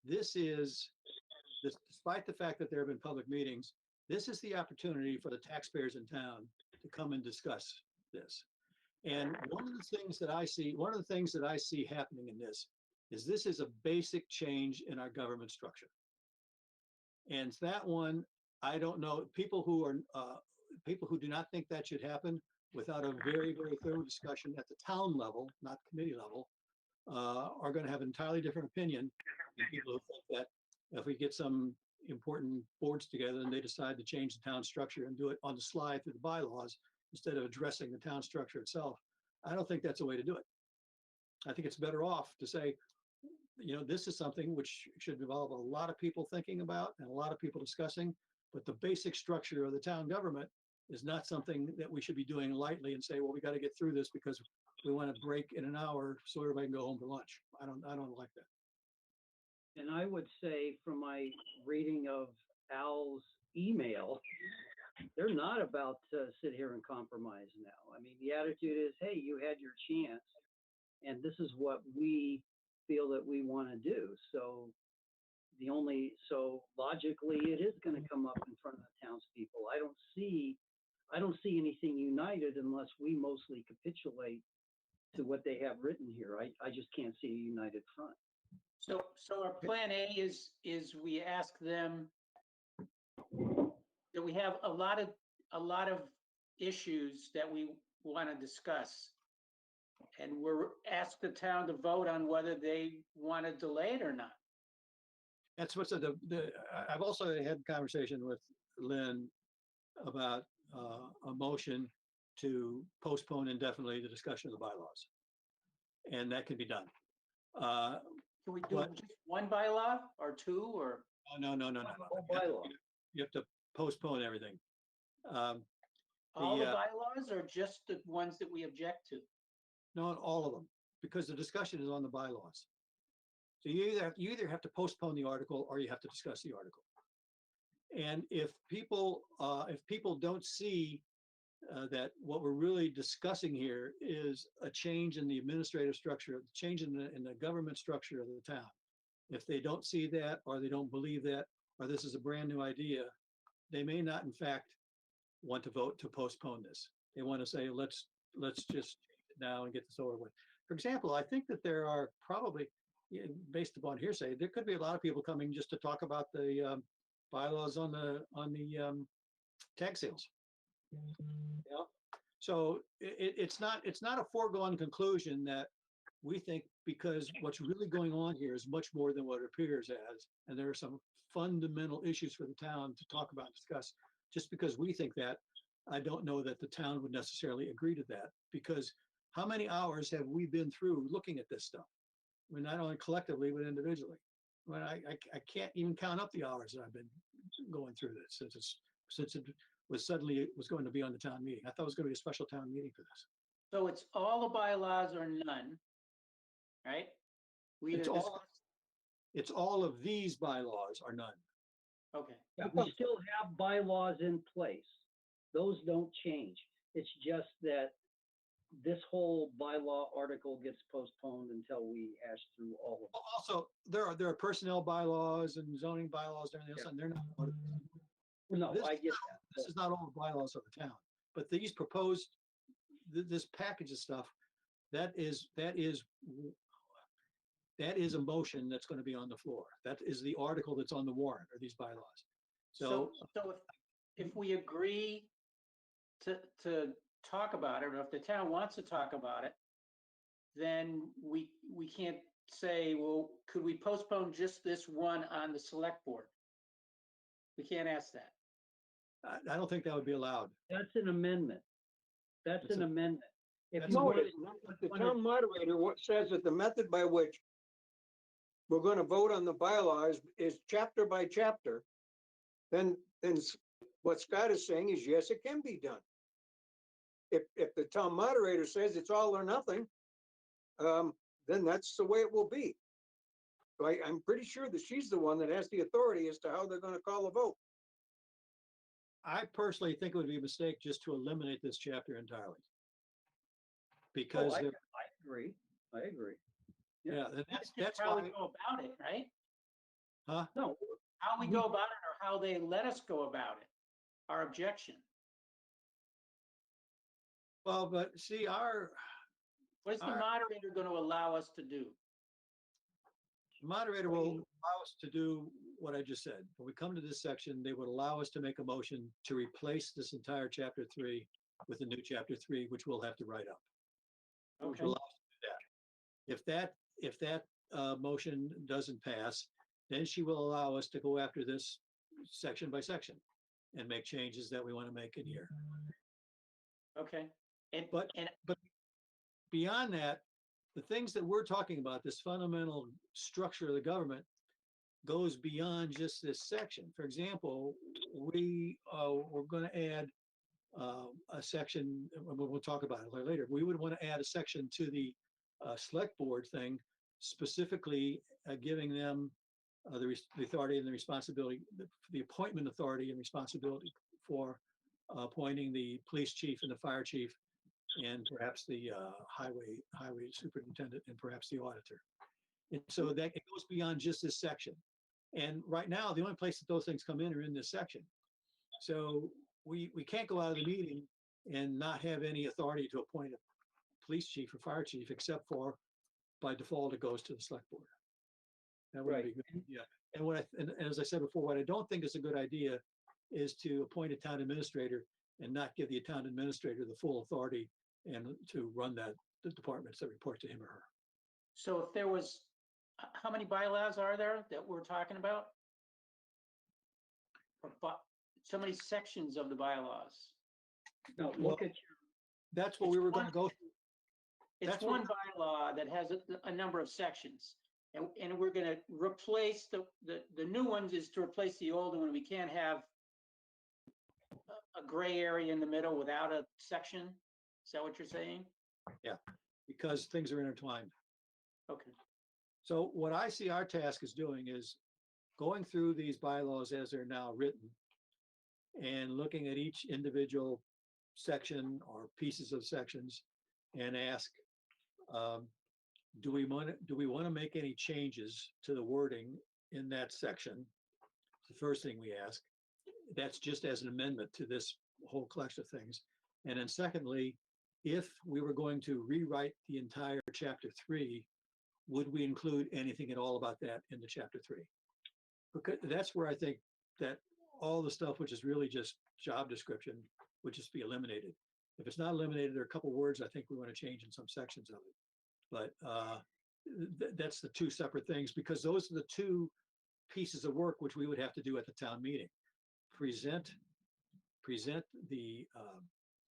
Despite the fact that there have been public meetings, this is the opportunity for the taxpayers in town to come and discuss this. And one of the things that I see happening in this is a basic change in our government structure. And that one, I don't know, people who do not think that should happen without a very, very thorough discussion at the town level, not committee level, are going to have an entirely different opinion than people who think that if we get some important boards together and they decide to change the town structure and do it on the slide through the bylaws instead of addressing the town structure itself. I don't think that's a way to do it. I think it's better off to say, this is something which should involve a lot of people thinking about and a lot of people discussing, but the basic structure of the town government is not something that we should be doing lightly and say, well, we got to get through this because we want to break in an hour so everybody can go home for lunch. I don't like that. And I would say from my reading of Al's email, they're not about to sit here and compromise now. I mean, the attitude is, hey, you had your chance, and this is what we feel that we want to do. So logically, it is going to come up in front of the townspeople. I don't see anything united unless we mostly capitulate to what they have written here. I just can't see a united front. So our plan A is we ask them that we have a lot of issues that we want to discuss. And we're asked the town to vote on whether they want to delay it or not. That's what's I've also had a conversation with Lynn about a motion to postpone indefinitely the discussion of the bylaws. And that can be done. Can we do just one bylaw or two or? No. Bylaw. You have to postpone everything. All the bylaws or just the ones that we object to? No, all of them, because the discussion is on the bylaws. So you either have to postpone the article or you have to discuss the article. And if people don't see that what we're really discussing here is a change in the administrative structure, a change in the government structure of the town, if they don't see that or they don't believe that, or this is a brand new idea, they may not in fact want to vote to postpone this. They want to say, let's just change it now and get this over with. For example, I think that there are probably, based upon hearsay, there could be a lot of people coming just to talk about the bylaws on the tag sales. So it's not a foregone conclusion that we think, because what's really going on here is much more than what it appears as, and there are some fundamental issues for the town to talk about and discuss. just because we think that, I don't know that the town would necessarily agree to that, because how many hours have we been through looking at this stuff? I mean, not only collectively, but individually. Well, I can't even count up the hours that I've been going through this since it was suddenly it was going to be on the town meeting. I thought it was going to be a special town meeting for this. So it's all the bylaws or none, right? We It's either all, discuss, it's all of these bylaws or none. okay, Yeah, we still have bylaws in place. Those don't change. It's just that this whole bylaw article gets postponed until we hash through all of it. Also, there are personnel bylaws and zoning bylaws and everything else, and they're not. No, This- I get that. This is not all the bylaws of the town, but these proposed, this package of stuff, that is a motion that's going to be on the floor. That is the article that's on the warrant, or these bylaws. so if we agree to talk about it, or if the town wants to talk about it, then we can't say, well, could we postpone just this one on the select board? We can't ask that. I don't think that would be allowed. That's an amendment. That's It's an a- amendment. If that's you a- No, wanted- it is not. The town moderator what says that the method by which we're going to vote on the bylaws is chapter by chapter, then what Scott is saying is, yes, it can be done. If the town moderator says it's all or nothing, then that's the way it will be. So I'm pretty sure that she's the one that has the authority as to how they're going to call a vote. I personally think it would be a mistake just to eliminate this chapter entirely. Oh, Because, I there- agree. I agree. yeah, and That's that's how we why, go about it, right? huh? No, How we go about it or how they let us go about it, our objection. Well, but see, What is the All right. moderator going to allow us to do? moderator will allow us to do what I just said. When we come to this section, they would allow us to make a motion to replace this entire chapter 3 with a new chapter 3, which we'll have to write up. Which Okay. will allow us to do that. If that motion doesn't pass, then she will allow us to go after this section by section and make changes that we want to make in here. Okay. And, But- and Beyond that, the things that we're talking about, this fundamental structure of the government, goes beyond just this section. For example, we're going to add a section, we'll talk about it later. We would want to add a section to the select board thing, specifically giving them the authority and the responsibility, the appointment authority and responsibility for appointing the police chief and the fire chief, and perhaps the highway superintendent, and perhaps the auditor. And so that it goes beyond just this section. And right now, the only place that those things come in are in this section. So we can't go out of the meeting and not have any authority to appoint a police chief or fire chief, except for by default, it goes to the select board. That would be Right. good. Yeah. And as I said before, what I don't think is a good idea is to appoint a town administrator and not give the town administrator the full authority and to run the departments that report to him or her. so if there was, how many bylaws are there that we're talking about? So many sections of the bylaws. no, look at your, That's what It's we were going to one- go through. It's That's what one bylaw that has a number of sections. And we're going to replace the new ones is to replace the old one. We can't have a gray area in the middle without a section. Is that what you're saying? Because things are intertwined. Okay. So what I see our task is doing is going through these bylaws as they're now written and looking at each individual section or pieces of sections and ask, do we want to make any changes to the wording in that section? The first thing we ask. That's just as an amendment to this whole collection of things. And then secondly, if we were going to rewrite the entire chapter 3, would we include anything at all about that in the chapter 3? Because that's where I think that all the stuff which is really just job description would just be eliminated. If it's not eliminated, there are a couple words I think we want to change in some sections of it. But that's the two separate things, because those are the two pieces of work which we would have to do at the town meeting. Present present the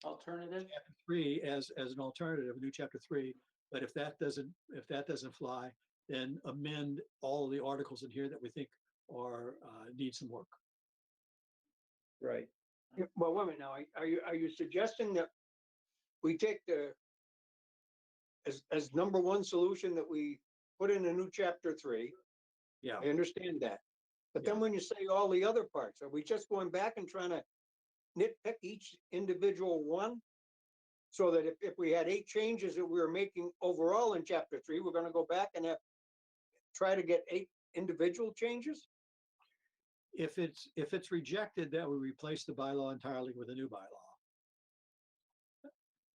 Alternative? chapter 3 as an alternative, a new chapter 3. But if that doesn't fly, then amend all the articles in here that we think are need some work. Right. Yeah, well, wait a minute now, are you suggesting that we take as number one solution that we put in a new chapter 3? Yeah. I understand that. But then Yeah. when you say all the other parts, are we just going back and trying to nitpick each individual one? So that if we had 8 changes that we were making overall in chapter 3, we're gonna go back and try to get 8 individual changes? If it's rejected that we replace the bylaw entirely with a new bylaw,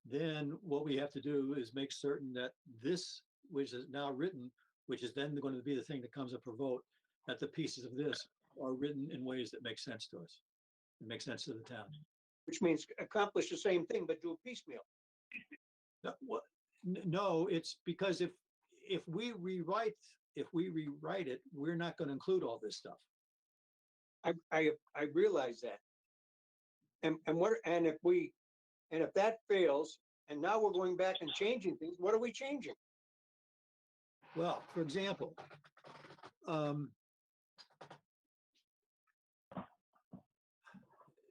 then what we have to do is make certain that this, which is now written, which is then going to be the thing that comes up for vote, that the pieces of this are written in ways that make sense to us, and make sense to the town. Which means accomplish the same thing, but do a piecemeal. No, it's because if we rewrite it, we're not going to include all this stuff. I realize that. And if that fails, and now we're going back and changing things, what are we changing? Well, for example,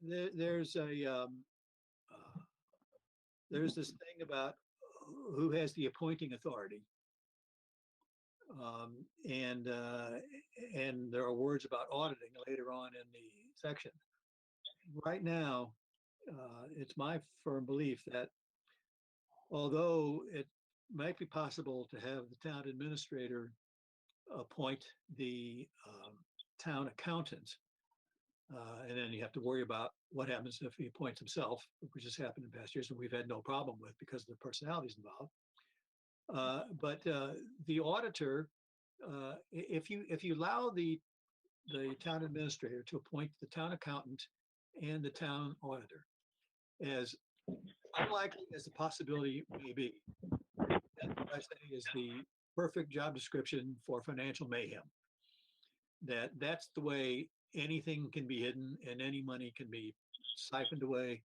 there's this thing about who has the appointing authority. And there are words about auditing later on in the section. Right now, it's my firm belief that although it might be possible to have the town administrator appoint the town accountant, and then you have to worry about what happens if he appoints himself, which has happened in past years and we've had no problem with because of the personalities involved. But the auditor, if you allow the town administrator to appoint the town accountant and the town auditor, as unlikely as the possibility may be, that's what I say is the perfect job description for financial mayhem. That's the way anything can be hidden and any money can be siphoned away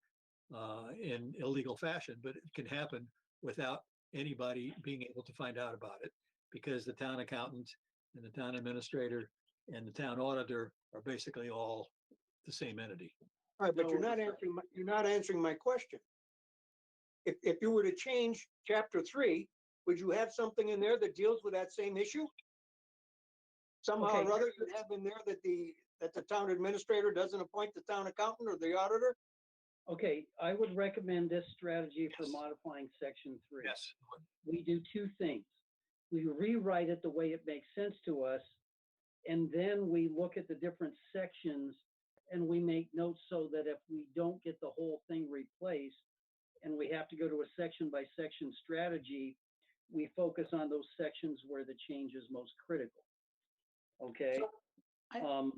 in illegal fashion, but it can happen without anybody being able to find out about it, because the town accountant and the town administrator and the town auditor are basically all the same entity. All right, but No you're not answering my question. If you were to change chapter 3, would you have something in there that deals with that same issue? Somehow Okay. or other, you'd have in there that the town administrator doesn't appoint the town accountant or the auditor? Okay, I would recommend this strategy for Yes. modifying section 3. Yes. We do 2 things. We rewrite it the way it makes sense to us, and then we look at the different sections and we make notes so that if we don't get the whole thing replaced and we have to go to a section by section strategy, we focus on those sections where the change is most critical. Okay? So, I-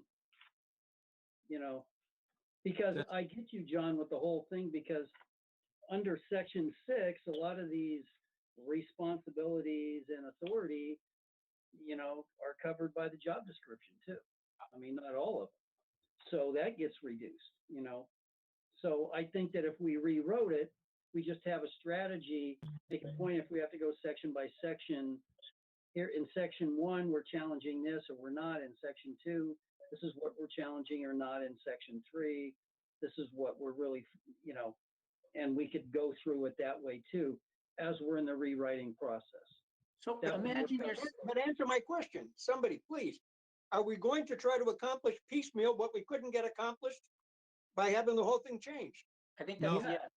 You know, because I get you, John, with the whole thing, because under section 6, a lot of these responsibilities and authority, are covered by the job description too. I mean, not all of them. So that gets reduced, So I think that if we rewrote it, we just have a strategy, make a point if we have to go section by section. Here in section 1, we're challenging this or we're not. In section 2, this is what we're challenging or not. In section 3, this is what we're really, and we could go through it that way too, as we're in the rewriting process. So That would imagine work. you're, But answer my question, somebody, please. Are we going to try to accomplish piecemeal what we couldn't get accomplished by having the whole thing changed? I think No. that's, yeah.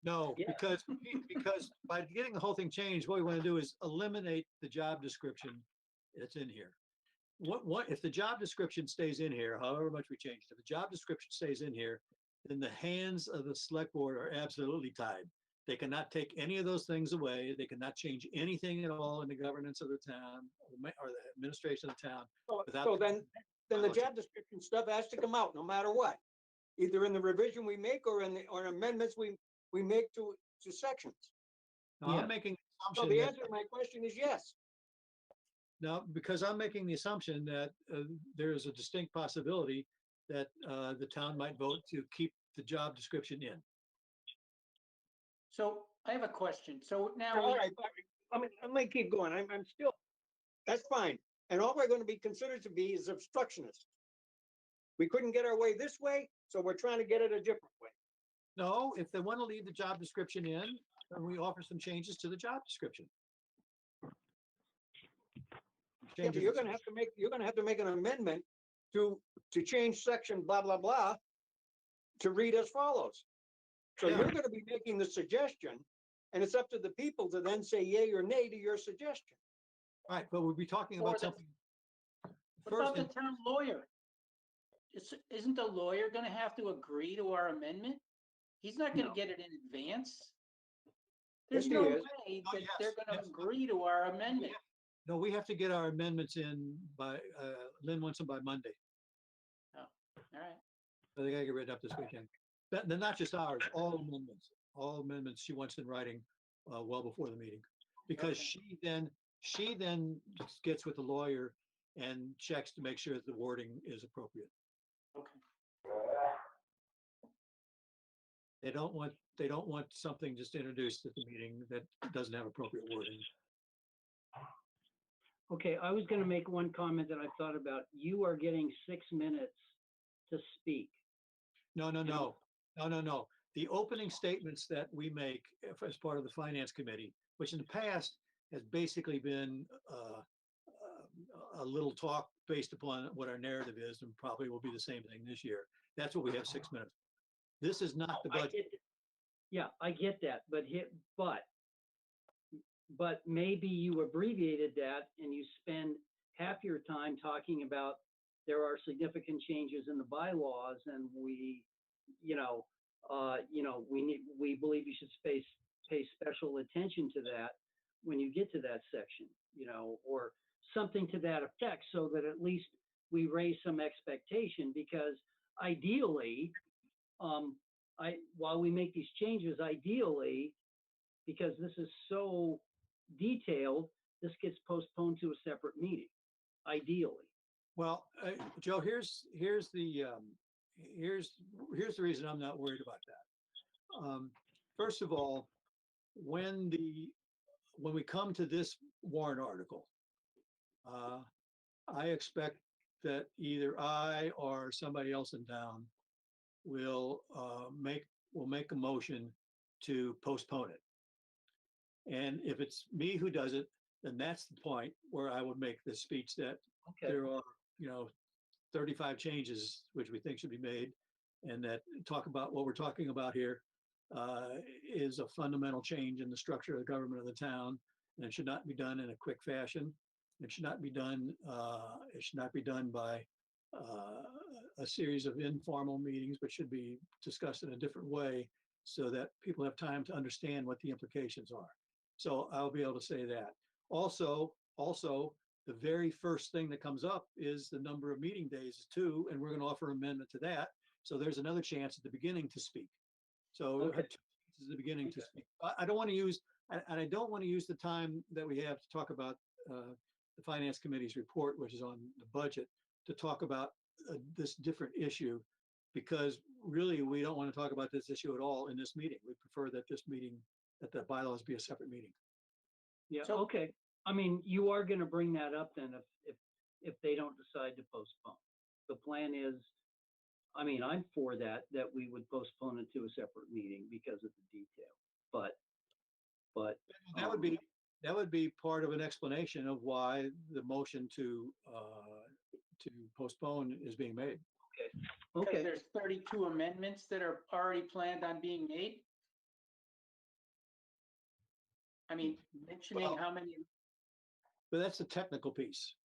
No, Yeah. because by getting the whole thing changed, what we want to do is eliminate the job description that's in here. What if the job description stays in here, however much we change it, if the job description stays in here, then the hands of the select board are absolutely tied. They cannot take any of those things away. They cannot change anything at all in the governance of the town or the administration of the town. So then the job description stuff has to come out no matter what, either in the revision we make or or amendments we make to sections. Now, Yeah. I'm making the So assumption the that, answer to my question is yes. no, because I'm making the assumption that there is a distinct possibility that the town might vote to keep the job description in. So I have a question. So now All right, I mean, I might keep going. I'm still, that's fine. And all we're going to be considered to be is obstructionists. We couldn't get our way this way, so we're trying to get it a different way. No, if they want to leave the job description in, then we offer some changes to the job description. Yeah, but you're gonna have to make an amendment to change section blah, blah, blah to read as follows. So Yeah. you're gonna be making the suggestion, and it's up to the people to then say yay or nay to your suggestion. Right, but we'll be talking about Or the- something. what about First, the town lawyer? Isn't the lawyer gonna have to agree to our amendment? He's not gonna No. get it in advance. Yes, There's he no is. way Oh, that yes, they're gonna yes. agree to our amendment. no, we have to get our amendments in by, Lynn wants them by Monday. All right. So they gotta get written up this weekend. They're not just ours, all amendments she wants in writing, well before the meeting. Because Okay. she then gets with the lawyer and checks to make sure that the wording is appropriate. Okay. They don't want something just introduced at the meeting that doesn't have appropriate wording. Okay, I was gonna make one comment that I thought about. You are getting 6 minutes to speak. No, no, no, no, no, no. The opening statements that we make as part of the finance committee, which in the past has basically been a little talk based upon what our narrative is, and probably will be the same thing this year. That's what we have 6 minutes. This is not the I budget. get, yeah, I get that, but maybe you abbreviated that and you spend half your time talking about there are significant changes in the bylaws and we believe you should pay special attention to that when you get to that section, or something to that effect, so that at least we raise some expectation, because ideally, while we make these changes, ideally, because this is so detailed, this gets postponed to a separate meeting, ideally. Well, Joe, here's the reason I'm not worried about that. First of all, when we come to this warrant article, I expect that either I or somebody else in town will make a motion to postpone it. And if it's me who does it, then that's the point where I would make the speech that Okay. there are, 35 changes which we think should be made, and that talk about what we're talking about here is a fundamental change in the structure of the government of the town, and it should not be done in a quick fashion. It should not be done. It should not be done by a series of informal meetings, but should be discussed in a different way so that people have time to understand what the implications are. So I'll be able to say that. Also, the very first thing that comes up is the number of meeting days too, and we're going to offer amendment to that. So there's another chance at the beginning to speak. So we'll have 2 chances at the beginning to speak. I don't want to use, and I don't want to use the time that we have to talk about the finance committee's report, which is on the budget, to talk about this different issue, because really we don't want to talk about this issue at all in this meeting. We prefer that that the bylaws be a separate meeting. Yeah, So- okay. I mean, you are gonna bring that up then if they don't decide to postpone. The plan is, I mean, I'm for that we would postpone it to a separate meeting because of the detail. But That would be part of an explanation of why the motion to postpone is being made. Because okay, there's 32 amendments that are already planned on being made. I mean, mentioning Well- how many, But that's the technical piece.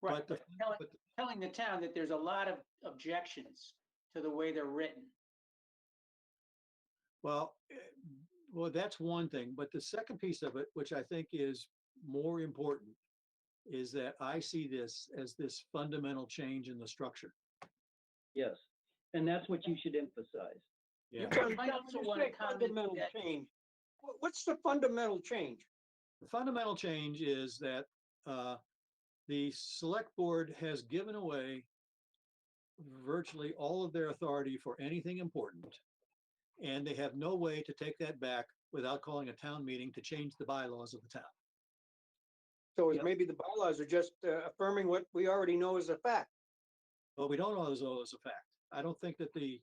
right, but the- but telling the town that there's a lot of objections to the way they're written. Well, that's one thing, but the second piece of it, which I think is more important, is that I see this as this fundamental change in the structure. yes. And that's what you should emphasize. Yeah. I also want to comment Fundamental that change. What's the fundamental change? The fundamental change is that the select board has given away virtually all of their authority for anything important. And they have no way to take that back without calling a town meeting to change the bylaws of the town. So Yep. maybe the bylaws are just affirming what we already know as a fact. But we don't know as a fact. I don't think that the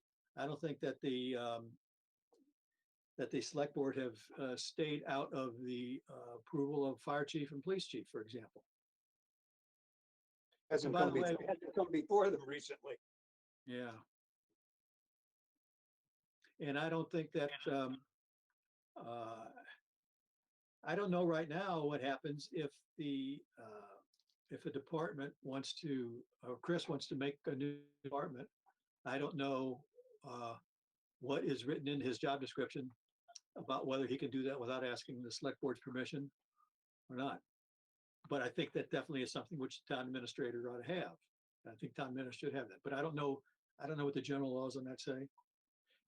select board have stayed out of the approval of fire chief and police chief, for example. Hasn't By come the way- before, hasn't come before them recently. Yeah. And I don't think that, I don't know right now what happens if if a department wants to, or Chris wants to make a new department. I don't know what is written in his job description about whether he can do that without asking the select board's permission or not. But I think that definitely is something which the town administrator ought to have. I think town administrator should have that, but I don't know what the general laws on that say.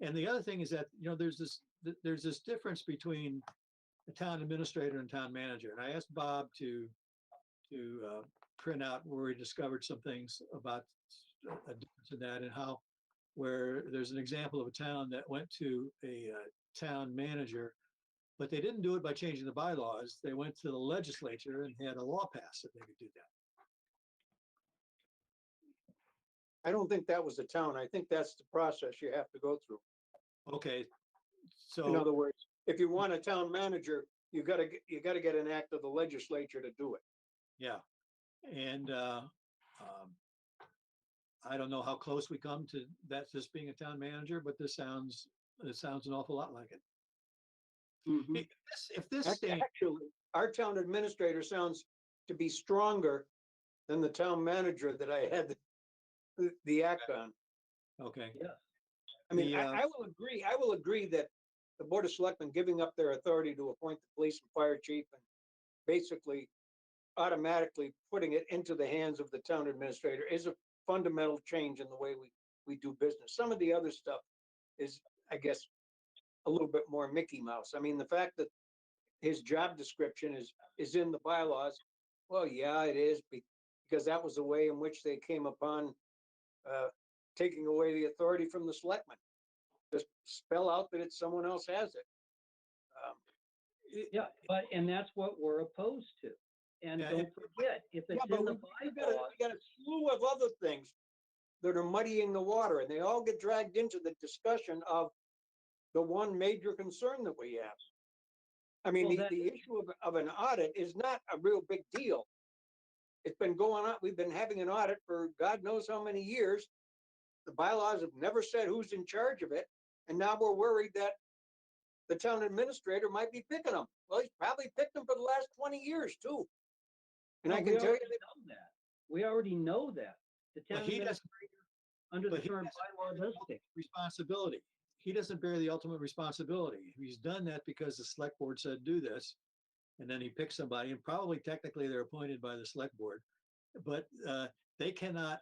And the other thing is that, there's this difference between a town administrator and town manager. And I asked Bob to print out where he discovered some things about a difference in that, and how, where there's an example of a town that went to a town manager, but they didn't do it by changing the bylaws. They went to the legislature and had a law passed that they could do that. I don't think that was the town. I think that's the process you have to go through. Okay, In so, other words, if you want a town manager, you gotta get an act of the legislature to do it. yeah. And I don't know how close we come to that just being a town manager, but it sounds an awful lot like it. Mhm. If this stands, Actually, our town administrator sounds to be stronger than the town manager that I had the act on. okay, Yes. I mean, The, I will agree that the Board of Selectmen giving up their authority to appoint the police and fire chief and basically automatically putting it into the hands of the town administrator is a fundamental change in the way we do business. Some of the other stuff is, I guess, a little bit more Mickey Mouse. I mean, the fact that his job description is in the bylaws, well, yeah, it is, because that was the way in which they came upon taking away the authority from the selectmen. Just spell out that it's someone else has it. Yeah, and that's what we're opposed to. And Yeah, don't forget, if Yeah, it's but in we the got bylaws, a slew of other things that are muddying the water, and they all get dragged into the discussion of the one major concern that we have. I mean, Well, the issue of an audit is not a real big deal. It's been going on, we've been having an audit for God knows how many years. The bylaws have never said who's in charge of it, and now we're worried that the town administrator might be picking them. Well, he's probably picked them for the last 20 years too. And I well, can we tell you already that know that. We already know that. The But town he doesn't- administrator, under the but he current doesn't bylaw, does pick. responsibility. He doesn't bear the ultimate responsibility. He's done that because the select board said do this. And then he picks somebody, and probably technically they're appointed by the select board. But they cannot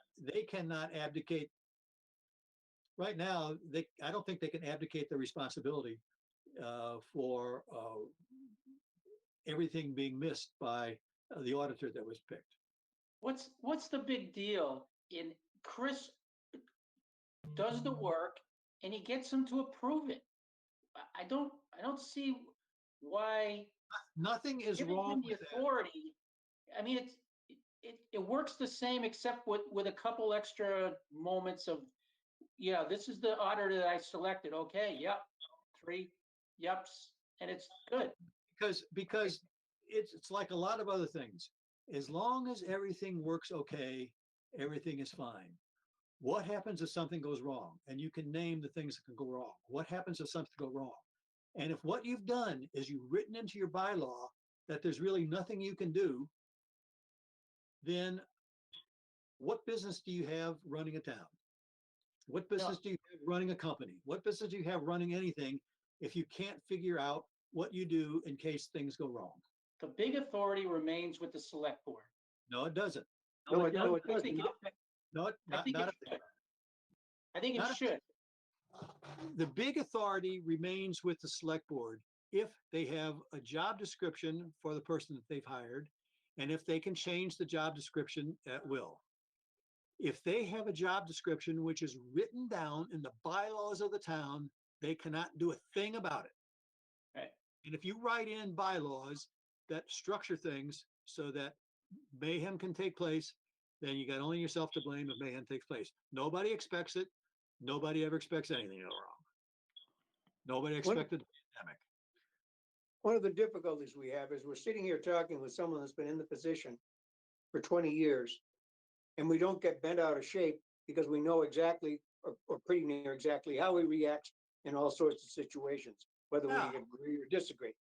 abdicate. Right now, I don't think they can abdicate the responsibility for everything being missed by the auditor that was picked. What's the big deal in Chris does the work and he gets them to approve it? I don't see why Nothing is giving wrong him the with that. authority. I mean, it works the same except with a couple extra moments of, yeah, this is the auditor that I selected. Okay, yep, 3 yeps, and it's good. Because it's like a lot of other things. As long as everything works okay, everything is fine. What happens if something goes wrong? And you can name the things that can go wrong. What happens if something goes wrong? And if what you've done is you've written into your bylaw that there's really nothing you can do, then what business do you have running a town? What business do you have running a company? What business do you have running anything if you can't figure out what you do in case things go wrong? The big authority remains with the select board. No, it doesn't. No, it doesn't. I think doesn't. No, I think not it should. I think it not if- should. the big authority remains with the select board if they have a job description for the person that they've hired, and if they can change the job description at will. If they have a job description which is written down in the bylaws of the town, they cannot do a thing about it. Right. And if you write in bylaws that structure things so that mayhem can take place, then you got only yourself to blame if mayhem takes place. Nobody expects it. Nobody ever expects anything to go wrong. Nobody expected the pandemic. One of the difficulties we have is we're sitting here talking with someone that's been in the position for 20 years, and we don't get bent out of shape because we know exactly, or pretty near exactly, how he reacts in all sorts of situations, whether we Yeah. agree or disagree.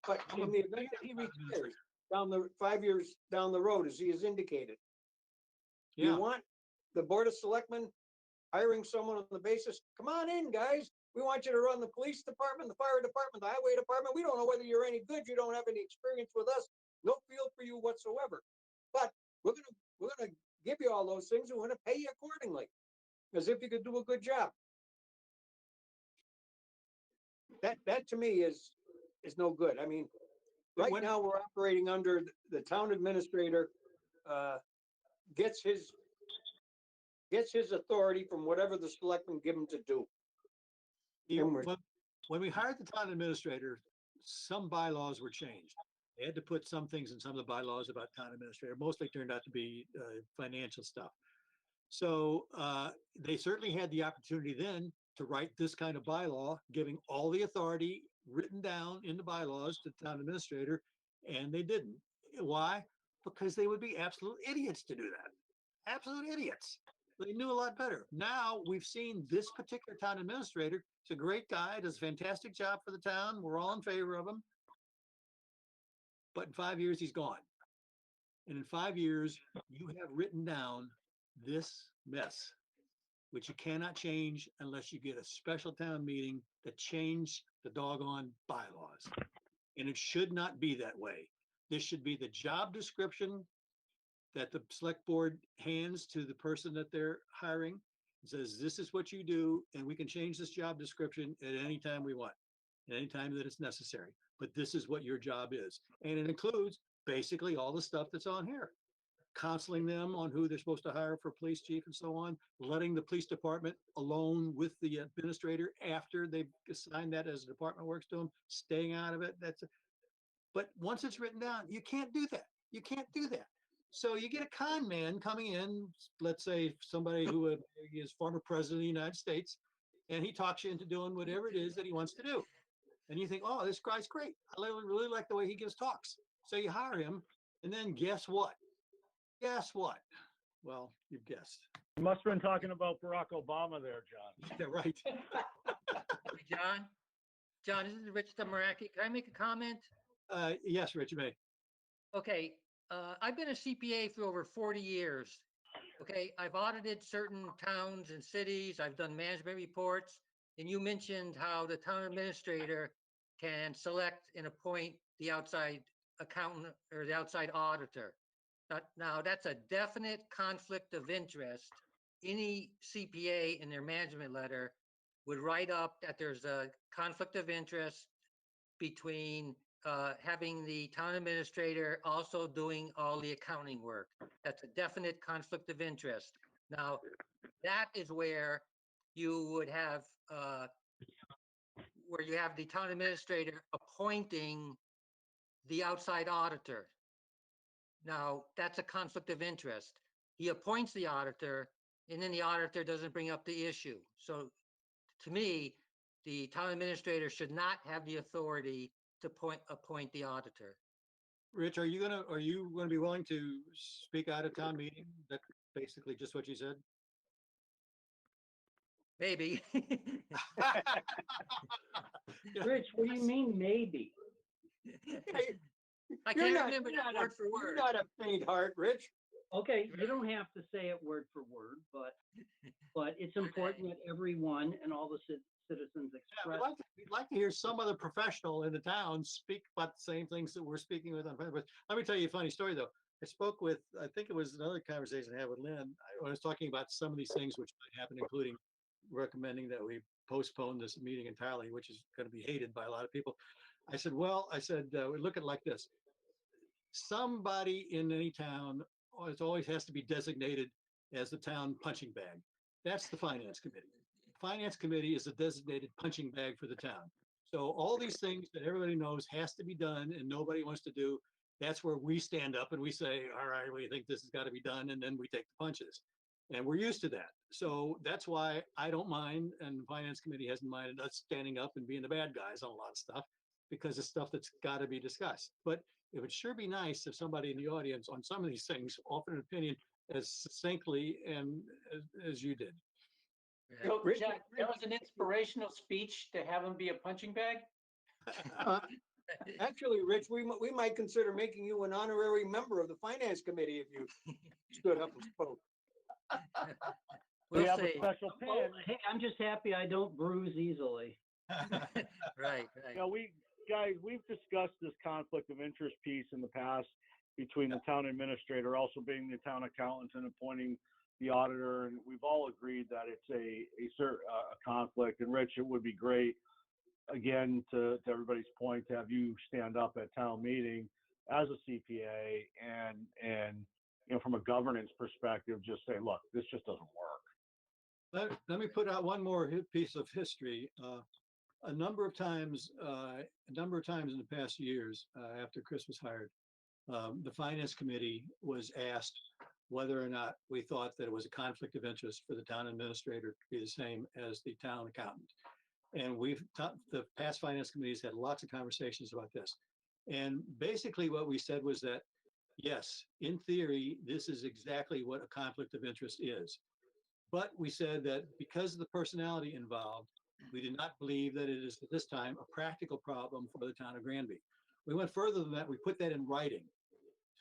But in the event that he retires down the 5 years down the road, as he has indicated, you Yeah, want the Board of Selectmen hiring someone on the basis, come on in, guys. We want you to run the police department, the fire department, the highway department. We don't know whether you're any good. You don't have any experience with us. No feel for you whatsoever. But we're gonna give you all those things and we're gonna pay you accordingly, as if you could do a good job. That to me is no good. I mean, right When- now we're operating under the town administrator gets his authority from whatever the selectmen give him to do. you- and we're- when we hired the town administrator, some bylaws were changed. They had to put some things in some of the bylaws about town administrator. Mostly turned out to be financial stuff. So they certainly had the opportunity then to write this kind of bylaw, giving all the authority written down in the bylaws to the town administrator, and they didn't. Why? Because they would be absolute idiots to do that. Absolute idiots. They knew a lot better. Now we've seen this particular town administrator. He's a great guy, does a fantastic job for the town. We're all in favor of him. But in 5 years, he's gone. And in 5 years, you have written down this mess, which you cannot change unless you get a special town meeting to change the doggone bylaws. And it should not be that way. This should be the job description that the select board hands to the person that they're hiring. It says, this is what you do, and we can change this job description at any time we want, at any time that it's necessary. But this is what your job is. And it includes basically all the stuff that's on here. Counseling them on who they're supposed to hire for police chief and so on, letting the police department alone with the administrator after they've assigned that as the department works to them, staying out of it. But once it's written down, you can't do that. You can't do that. So you get a con man coming in, let's say somebody who is former president of the United States, and he talks you into doing whatever it is that he wants to do. And you think, oh, this guy's great. I really like the way he gives talks. So you hire him, and then guess what? Guess what? Well, you've guessed. You must have been talking about Barack Obama there, John. Yeah, right. Hey, John, this is Rich Tamaraki. Can I make a comment? Yes, Rich, you may. Okay, I've been a CPA for over 40 years. Okay, I've audited certain towns and cities. I've done management reports. And you mentioned how the town administrator can select and appoint the outside accountant or the outside auditor. Now, that's a definite conflict of interest. Any CPA in their management letter would write up that there's a conflict of interest between having the town administrator also doing all the accounting work. That's a definite conflict of interest. Now, that is where you would have the town administrator appointing the outside auditor. Now, that's a conflict of interest. He appoints the auditor, and then the auditor doesn't bring up the issue. So to me, the town administrator should not have the authority to appoint the auditor. Rich, are you gonna be willing to speak out at town meeting? That's basically just what you said. Maybe. Rich, what do you mean, maybe? I You're can't not- remember you're that not a- word for You're word. not a faint heart, Rich. Okay, you don't have to say it word for word, but it's important that everyone and all the citizens Yeah, express. we'd like to hear some other professional in the town speak about the same things that we're speaking with on. But let me tell you a funny story, though. I spoke with, I think it was another conversation I had with Lynn. I was talking about some of these things which might happen, including recommending that we postpone this meeting entirely, which is going to be hated by a lot of people. I said, well, we look at it like this. Somebody in any town, it always has to be designated as the town punching bag. That's the finance committee. The finance committee is a designated punching bag for the town. So all these things that everybody knows has to be done and nobody wants to do, that's where we stand up and we say, all right, we think this has got to be done, and then we take the punches. And we're used to that. So that's why I don't mind, and the finance committee hasn't minded us standing up and being the bad guys on a lot of stuff, because it's stuff that's got to be discussed. But it would sure be nice if somebody in the audience on some of these things offered an opinion as succinctly and as you did. Yeah. So, Rich- Jack, that was an inspirational speech to have him be a punching bag? Uh, Actually, Rich, we might consider making you an honorary member of the finance committee if you stood up and spoke. We We'll have a see. special Well, pin. hey, I'm just happy I don't bruise easily. Right, You know, we've discussed this conflict of interest piece in the past between the town administrator also being the town accountant and appointing the auditor, and we've all agreed that it's a conflict. And Rich, it would be great, again, to everybody's point, to have you stand up at town meeting as a CPA and from a governance perspective, just say, look, this just doesn't work. Let me put out one more piece of history. A number of times in the past years, after Chris was hired, the finance committee was asked whether or not we thought that it was a conflict of interest for the town administrator to be the same as the town accountant. And the past finance committees had lots of conversations about this. And basically what we said was that, yes, in theory, this is exactly what a conflict of interest is. But we said that because of the personality involved, we did not believe that it is at this time a practical problem for the town of Granby. We went further than that. We put that in writing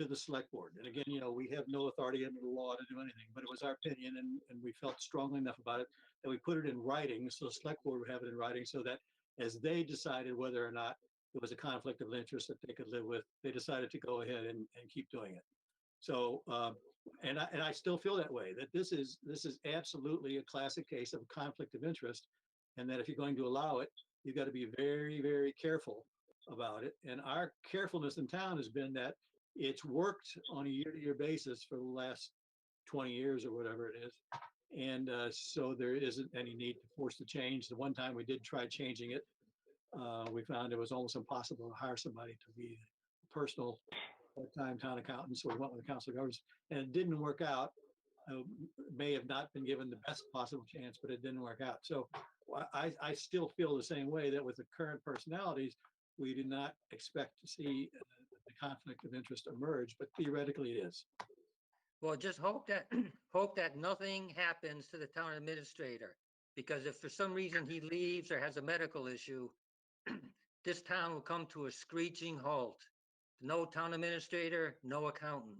to the select board. And again, we have no authority under the law to do anything, but it was our opinion, and we felt strongly enough about it that we put it in writing, so the select board would have it in writing, so that as they decided whether or not it was a conflict of interest that they could live with, they decided to go ahead and keep doing it. So, and I still feel that way, that this is absolutely a classic case of a conflict of interest, and that if you're going to allow it, you've got to be very, very careful about it. And our carefulness in town has been that it's worked on a year-to-year basis for the last 20 years or whatever it is. And so there isn't any need to force the change. The one time we did try changing it, we found it was almost impossible to hire somebody to be a personal part-time town accountant. So we went with the council of governors, and it didn't work out. May have not been given the best possible chance, but it didn't work out. So I still feel the same way, that with the current personalities, we do not expect to see the conflict of interest emerge, but theoretically it is. Well, just hope that hope that nothing happens to the town administrator, because if for some reason he leaves or has a medical issue, this town will come to a screeching halt. No town administrator, no accountant.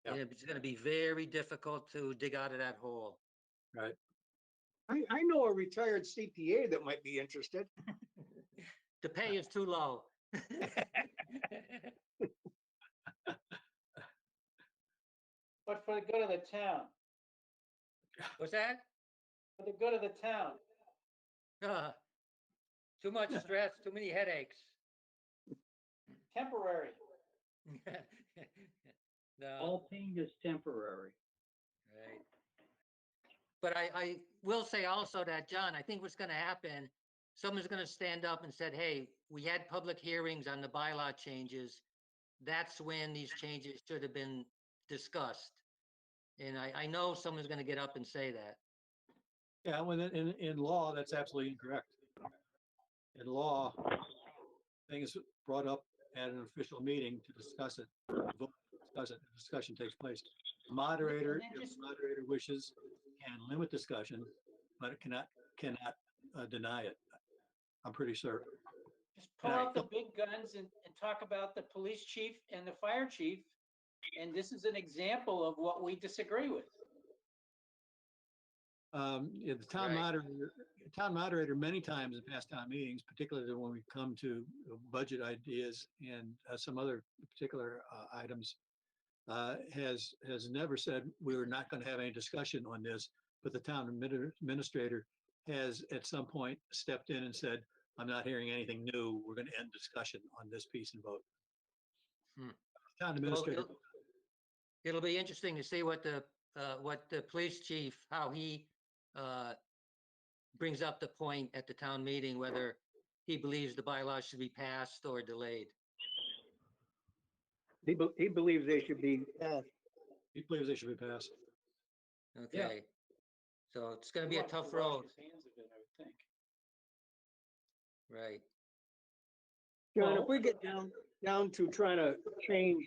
Yeah. And it's going to be very difficult to dig out of that hole. Right. I know a retired CPA that might be interested. The pay is too low. But for the good of the town, What's that? for the good of the town. Too much stress, too many headaches. Temporary. No, All pain is temporary. right. But I will say also that, John, I think what's going to happen, someone's going to stand up and said, hey, we had public hearings on the bylaw changes. That's when these changes should have been discussed. And I know someone's going to get up and say that. Yeah, when in law, that's absolutely incorrect. In law, things brought up at an official meeting to discuss it, vote to discuss it, the discussion takes place. The moderator, And then if just- the moderator wishes, can limit discussion, but it cannot deny it. I'm pretty certain. Just pull And I out the don't- big guns and talk about the police chief and the fire chief. And this is an example of what we disagree with. Yeah, the town moderator, many times in past town meetings, particularly when we come to budget ideas and some other particular items, has never said we were not going to have any discussion on this, but the town administrator has at some point stepped in and said, I'm not hearing anything new. We're going to end discussion on this piece and vote. Hmm. Town Well, administrator, it'll be interesting to see what the what the police chief, how he brings up the point at the town meeting, whether he believes the bylaws should be passed or delayed. He believes they should be, He believes they should be passed. Okay. So it's gonna He be a wants to tough wash road, his hands of it, I would think. right? John, Well- if we get down to trying to change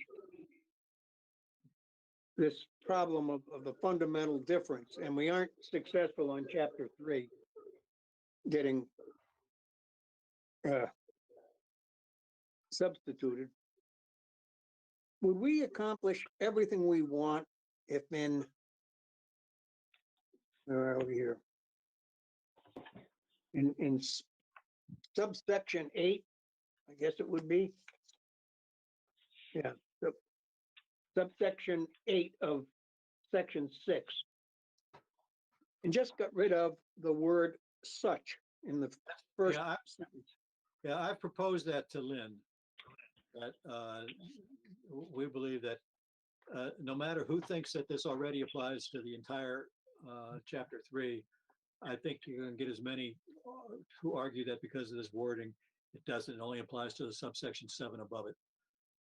this problem of the fundamental difference, and we aren't successful on chapter 3, getting substituted, would we accomplish everything we want if in, where are we here? In subsection 8, I guess it would be. Yeah, subsection 8 of section 6. And just got rid of the word such in the first Yeah, sentence. Yeah, I've proposed that to Lynn. That we believe that no matter who thinks that this already applies to the entire chapter 3, I think you're going to get as many who argue that because of this wording, it doesn't, it only applies to the subsection 7 above it.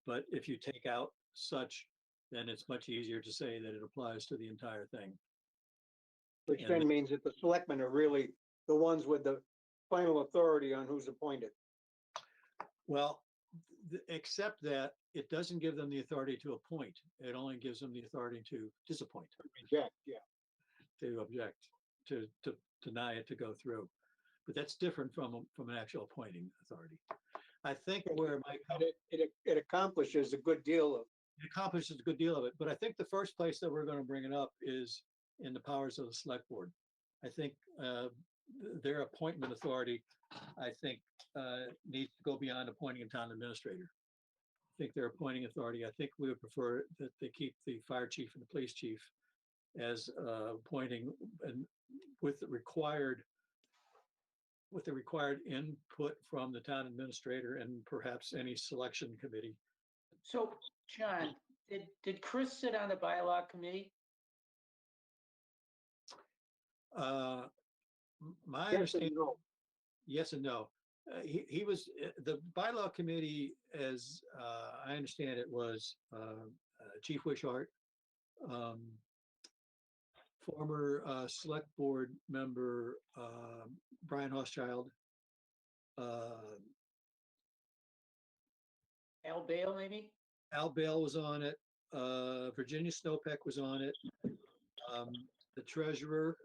But if you take out such, then it's much easier to say that it applies to the entire thing. Which And then means that the selectmen are really the ones with the final authority on who's appointed. Well, except that it doesn't give them the authority to appoint. It only gives them the authority to disappoint, Reject, yeah. to object, to deny it to go through. But that's different from an actual appointing authority. I think where my But it accomplishes a good deal of, it accomplishes a good deal of it, but I think the first place that we're going to bring it up is in the powers of the select board. I think their appointment authority, I think, needs to go beyond appointing a town administrator. I think their appointing authority, I think we would prefer that they keep the fire chief and the police chief as appointing, and with the required input from the town administrator and perhaps any selection committee. So, John, did Chris sit on the bylaw committee? My yes and understanding, no. yes and no. He was, the bylaw committee, as I understand it, was Chief Wishart, former select board member Brian Hochschild, Al Bale, maybe? Al Bale was on it, Virginia Snowpeck was on it, the treasurer,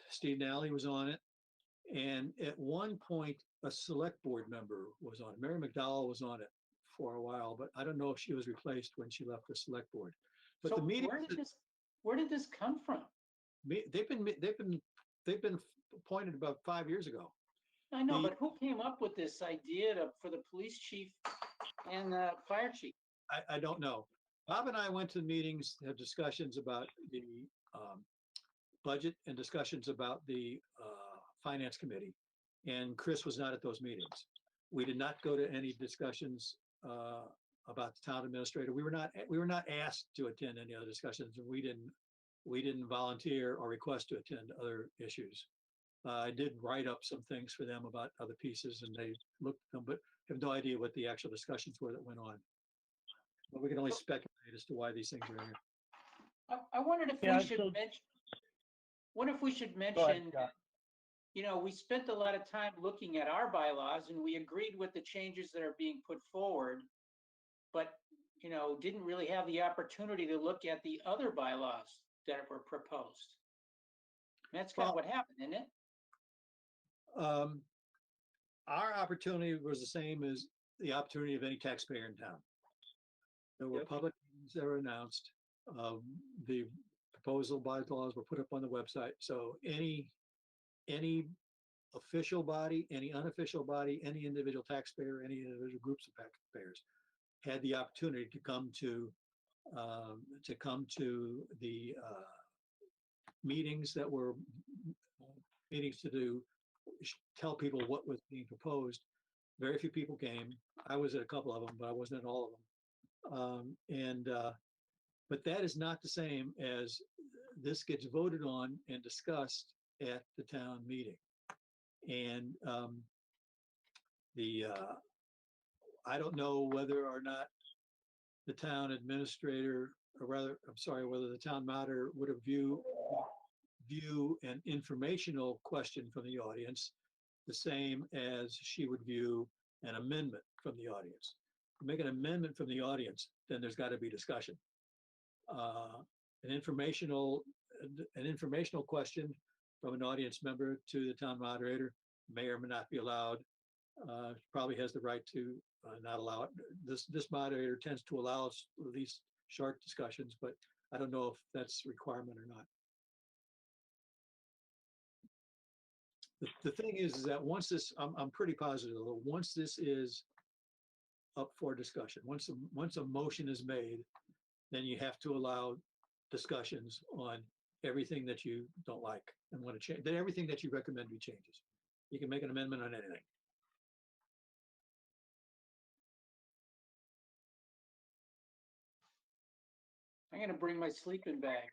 Steve Nally was on it. And at one point, a select board member was on it. Mary McDowell was on it for a while, but I don't know if she was replaced when she left the select board. But So the meeting, where did this come from? they've been appointed about 5 years ago. I know, The- but who came up with this idea for the police chief and the fire chief? I don't know. Bob and I went to meetings, had discussions about the budget and discussions about the finance committee. And Chris was not at those meetings. We did not go to any discussions about the town administrator. We were not asked to attend any other discussions, and we didn't volunteer or request to attend other issues. I did write up some things for them about other pieces, and they looked at them, but have no idea what the actual discussions were that went on. But we can only speculate as to why these things are in here. I wondered if Yeah, we should so- mention, what if we should Go ahead, mention, Scott. you know, we spent a lot of time looking at our bylaws and we agreed with the changes that are being put forward, but, you know, didn't really have the opportunity to look at the other bylaws that were proposed. That's kind of Well- what happened, isn't it? Our opportunity was the same as the opportunity of any taxpayer in town. There were Yep. public meetings that were announced. The proposal bylaws were put up on the website. So any official body, any unofficial body, any individual taxpayer, any individual groups of taxpayers had the opportunity to come to the meetings that were meetings to tell people what was being proposed. Very few people came. I was at a couple of them, but I wasn't at all of them. But that is not the same as this gets voted on and discussed at the town meeting. And I don't know whether or not the town administrator, or rather, I'm sorry, whether the town moderator would have view an informational question from the audience the same as she would view an amendment from the audience. Make an amendment from the audience, then there's got to be discussion. An informational question from an audience member to the town moderator may or may not be allowed. Probably has the right to not allow it. This moderator tends to allow these short discussions, but I don't know if that's a requirement or not. The thing is that once this, I'm pretty positive, though, once this is up for discussion, once a motion is made, then you have to allow discussions on everything that you don't like and want to change, then everything that you recommend be changes. You can make an amendment on anything. I'm gonna bring my sleeping bag.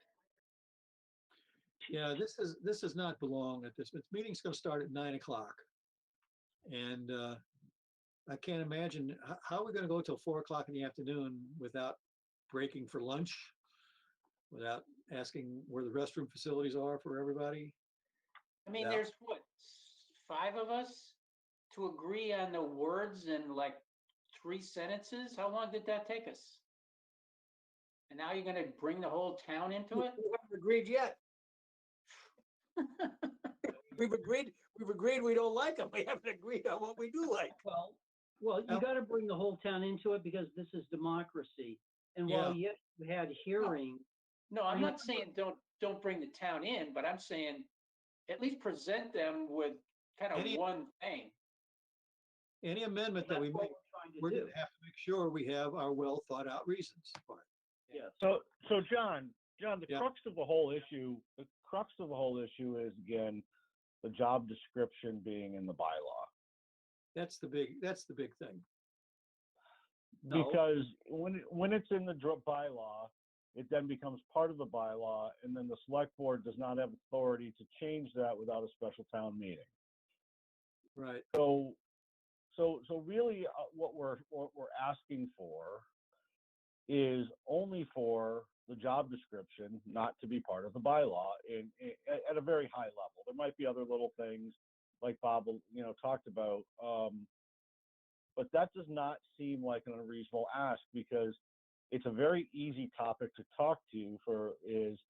Yeah, this does not belong at this meeting's going to start at 9 o'clock. And I can't imagine, how are we going to go till 4 o'clock in the afternoon without breaking for lunch? Without asking where the restroom facilities are for everybody? I mean, Yeah. there's what, 5 of us to agree on the words in like 3 sentences? How long did that take us? And now you're gonna bring the whole town into it? We haven't agreed yet. We've agreed we don't like them. We haven't agreed on what we do like. Well, you Now- got to bring the whole town into it because this is democracy. And while yes, we had hearing, No, I'm I not saying don't bring the town in, but I'm saying at least present them with kind of Any- one thing. Any amendment that that's we what make, we're trying to we're do. going to have to make sure we have our well thought out reasons for it. Yes. So John, the Yeah. crux of the whole issue is, again, the job description being in the bylaw. That's the big thing. No. Because when it's in the bylaw, it then becomes part of the bylaw, and then the select board does not have authority to change that without a special town meeting. Right. So really, what we're asking for is only for the job description not to be part of the bylaw at a very high level. There might be other little things like Bob, talked about, but that does not seem like an unreasonable ask, because it's a very easy topic to talk to is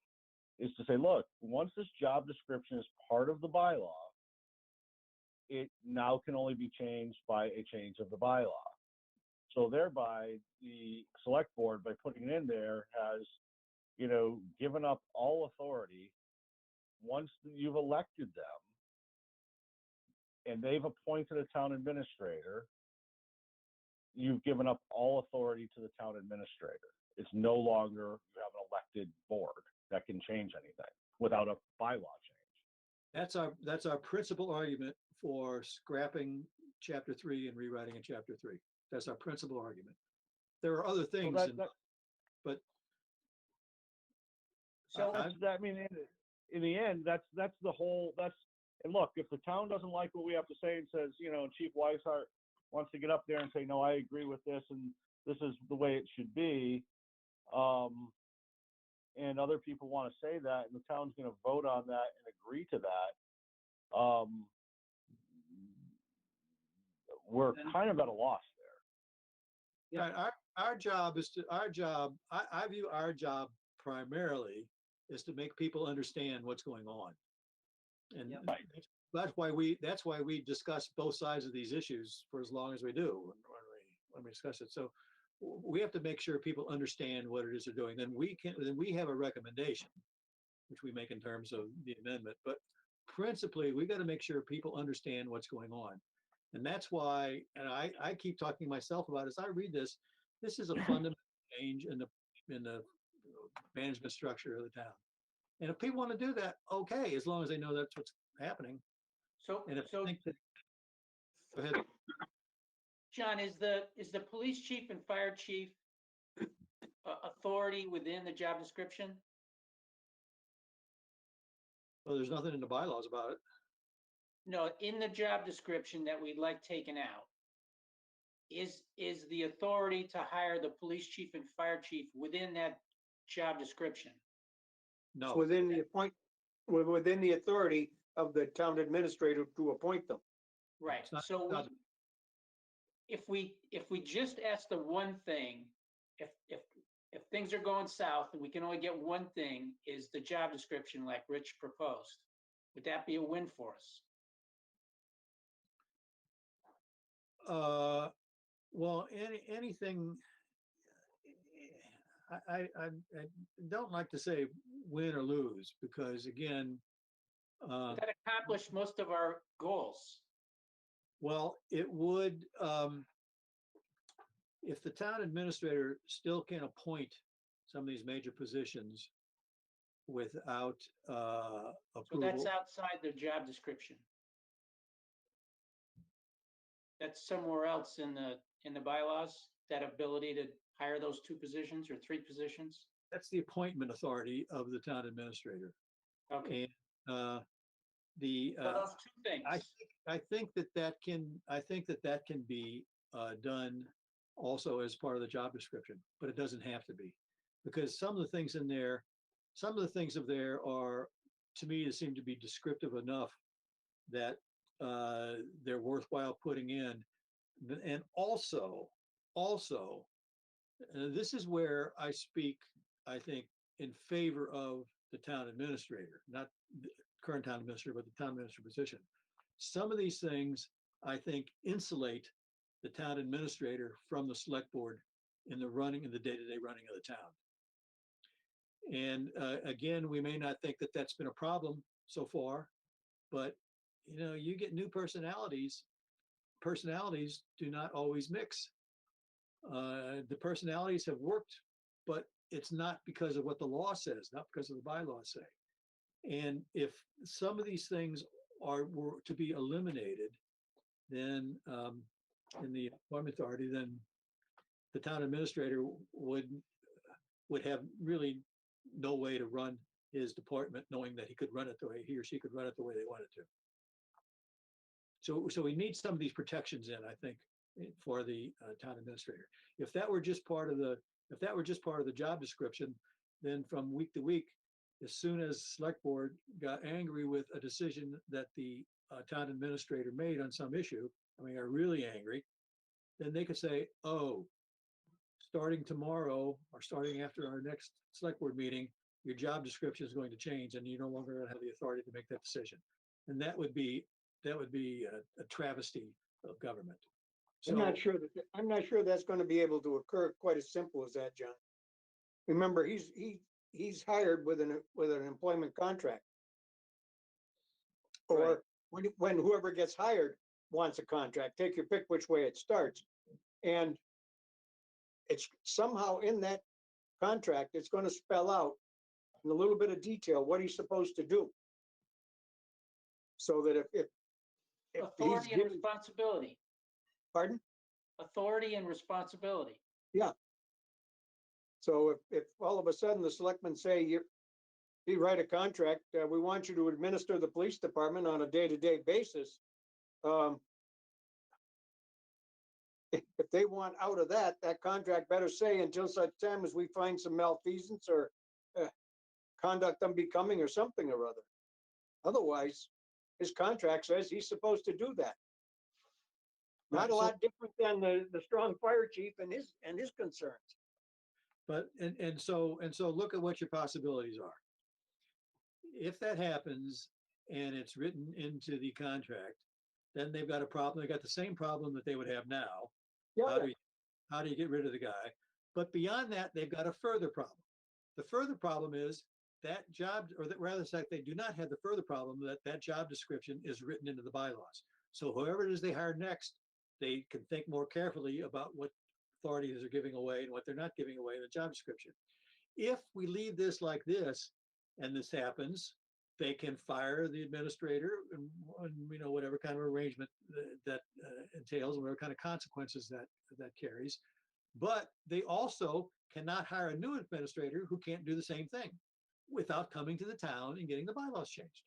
to say, look, once this job description is part of the bylaw, it now can only be changed by a change of the bylaw. So thereby, the select board, by putting it in there, has, given up all authority. Once you've elected them and they've appointed a town administrator, you've given up all authority to the town administrator. It's no longer you have an elected board that can change anything without a bylaw change. That's our principal argument for scrapping chapter 3 and rewriting in chapter 3. That's our principal argument. There are other things, but So In the end, that's the whole. And look, if the town doesn't like what we have to say and says, Chief Weishart wants to get up there and say, no, I agree with this, and this is the way it should be, and other people want to say that, and the town's going to vote on that and agree to that, we're kind of at a loss there. right, our job is I view our job primarily is to make people understand what's going on. And Yep. that's why we discuss both sides of these issues for as long as we do when we discuss it. So we have to make sure people understand what it is they're doing. Then we have a recommendation, which we make in terms of the amendment. But principally, we got to make sure people understand what's going on. And that's why, and I keep talking to myself about it, as I read this is a fundamental change in the management structure of the town. And if people want to do that, okay, as long as they know that's what's happening. And if they think that, go ahead. John, is the police chief and fire chief authority within the job description? Well, there's nothing in the bylaws about it. No, in the job description that we'd like taken out. Is the authority to hire the police chief and fire chief within that job description? It's No, within the within the authority of the town administrator to appoint them. Right, It's not- so not- if we just ask the one thing, if things are going south and we can only get one thing, is the job description like Rich proposed, would that be a win for us? Well, anything, I don't like to say win or lose, because again, Would that accomplish most of our goals? well, it would, if the town administrator still can appoint some of these major positions without So approval. that's outside the job description. That's somewhere else in the bylaws, that ability to hire those two positions or three positions? That's the appointment authority of the town administrator. Okay, And the, so those two things. I think that can be done also as part of the job description, but it doesn't have to be. Because some of the things in there, some of the things of there are, to me, it seem to be descriptive enough that they're worthwhile putting in. And also, this is where I speak, I think, in favor of the town administrator, not the current town administrator, but the town administrator position. Some of these things, I think, insulate the town administrator from the select board in the day-to-day running of the town. And again, we may not think that that's been a problem so far, but you get new personalities. Personalities do not always mix. The personalities have worked, but it's not because of what the law says, not because of the bylaws say. And if some of these things were to be eliminated, then in the appointment authority, then the town administrator would have really no way to run his department, knowing that he could run it the way he or she could run it the way they wanted to. So we need some of these protections in, I think, for the town administrator. If that were just part of the job description, then from week to week, as soon as select board got angry with a decision that the town administrator made on some issue, are really angry, then they could say, oh, starting tomorrow or starting after our next select board meeting, your job description is going to change and you no longer have the authority to make that decision. And that would be a travesty of government. So, I'm not sure that's going to be able to occur quite as simple as that, John. Remember, he's hired with an employment contract. Or when whoever gets hired wants a contract, take your pick which way it starts. And it's somehow in that contract, it's going to spell out in a little bit of detail what he's supposed to do. So that if he's Authority and given, responsibility. pardon? Authority and responsibility. Yeah. So if all of a sudden the selectmen say you write a contract, we want you to administer the police department on a day-to-day basis. If they want out of that contract better say until such time as we find some malfeasance or conduct unbecoming or something or other. Otherwise, his contract says he's supposed to do that. Not Right, a so- lot different than the strong fire chief and his concerns. but and so look at what your possibilities are. If that happens and it's written into the contract, then they've got a problem. They've got the same problem that they would have now. Yeah, How do you get rid of the guy? But beyond that, they've got a further problem. The further problem is that job, or that rather said, they do not have the further problem that job description is written into the bylaws. So whoever it is they hire next, they can think more carefully about what authorities they're giving away and what they're not giving away in the job description. If we leave this like this, and this happens, they can fire the administrator and whatever kind of arrangement that entails, and whatever kind of consequences that carries. But they also cannot hire a new administrator who can't do the same thing without coming to the town and getting the bylaws changed.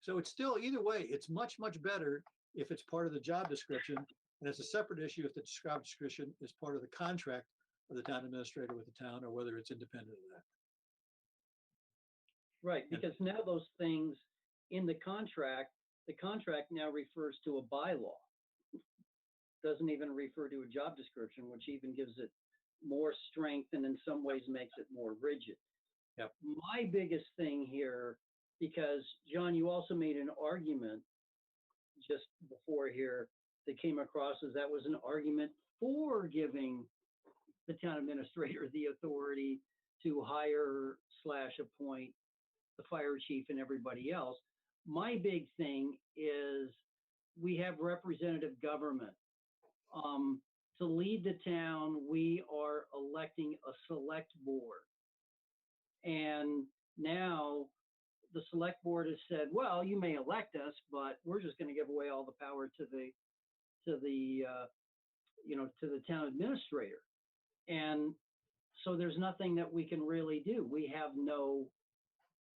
So it's still, either way, it's much, much better if it's part of the job description. And it's a separate issue if the job description is part of the contract of the town administrator with the town, or whether it's independent of that. Right, because now those things in the contract now refers to a bylaw. Doesn't even refer to a job description, which even gives it more strength and in some ways makes it more rigid. Yep. My biggest thing here, because John, you also made an argument just before here that came across as that was an argument for giving the town administrator the authority to hire / appoint the fire chief and everybody else. My big thing is we have representative government. To lead the town, we are electing a select board. And now the select board has said, well, you may elect us, but we're just going to give away all the power to the town administrator. And so there's nothing that we can really do.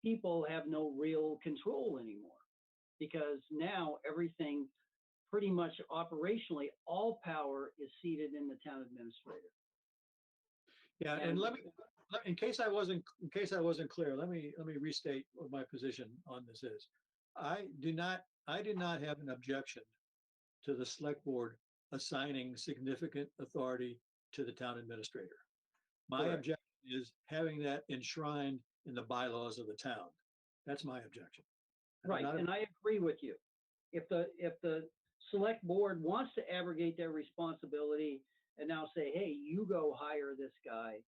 People have no real control anymore, because now everything pretty much operationally, all power is seated in the town administrator. Yeah, and in case I wasn't clear, let me restate what my position on this is. I do not have an objection to the select board assigning significant authority to the town administrator. My Correct. objection is having that enshrined in the bylaws of the town. That's my objection. Right, and I agree with you. If the select board wants to abrogate their responsibility and now say, hey, you go hire this guy,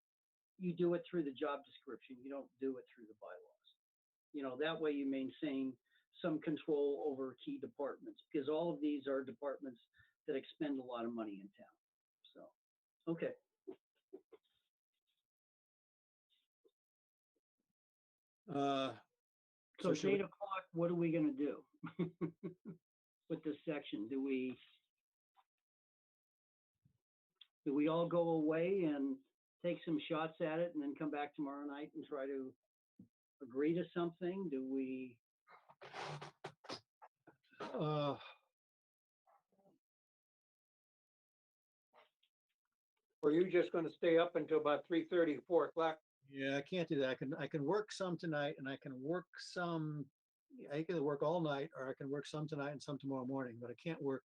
you do it through the job description, you don't do it through the bylaws. That way you maintain some control over key departments, because all of these are departments that expend a lot of money in town. So, okay. So it's 8 o'clock, what are we gonna do with this section? Do we all go away and take some shots at it and then come back tomorrow night and try to agree to something? Do we? Or are you just going to stay up until about 3:30, 4 o'clock? Yeah, I can't do that. I can work some tonight, and I can work all night, or I can work some tonight and some tomorrow morning, but I can't work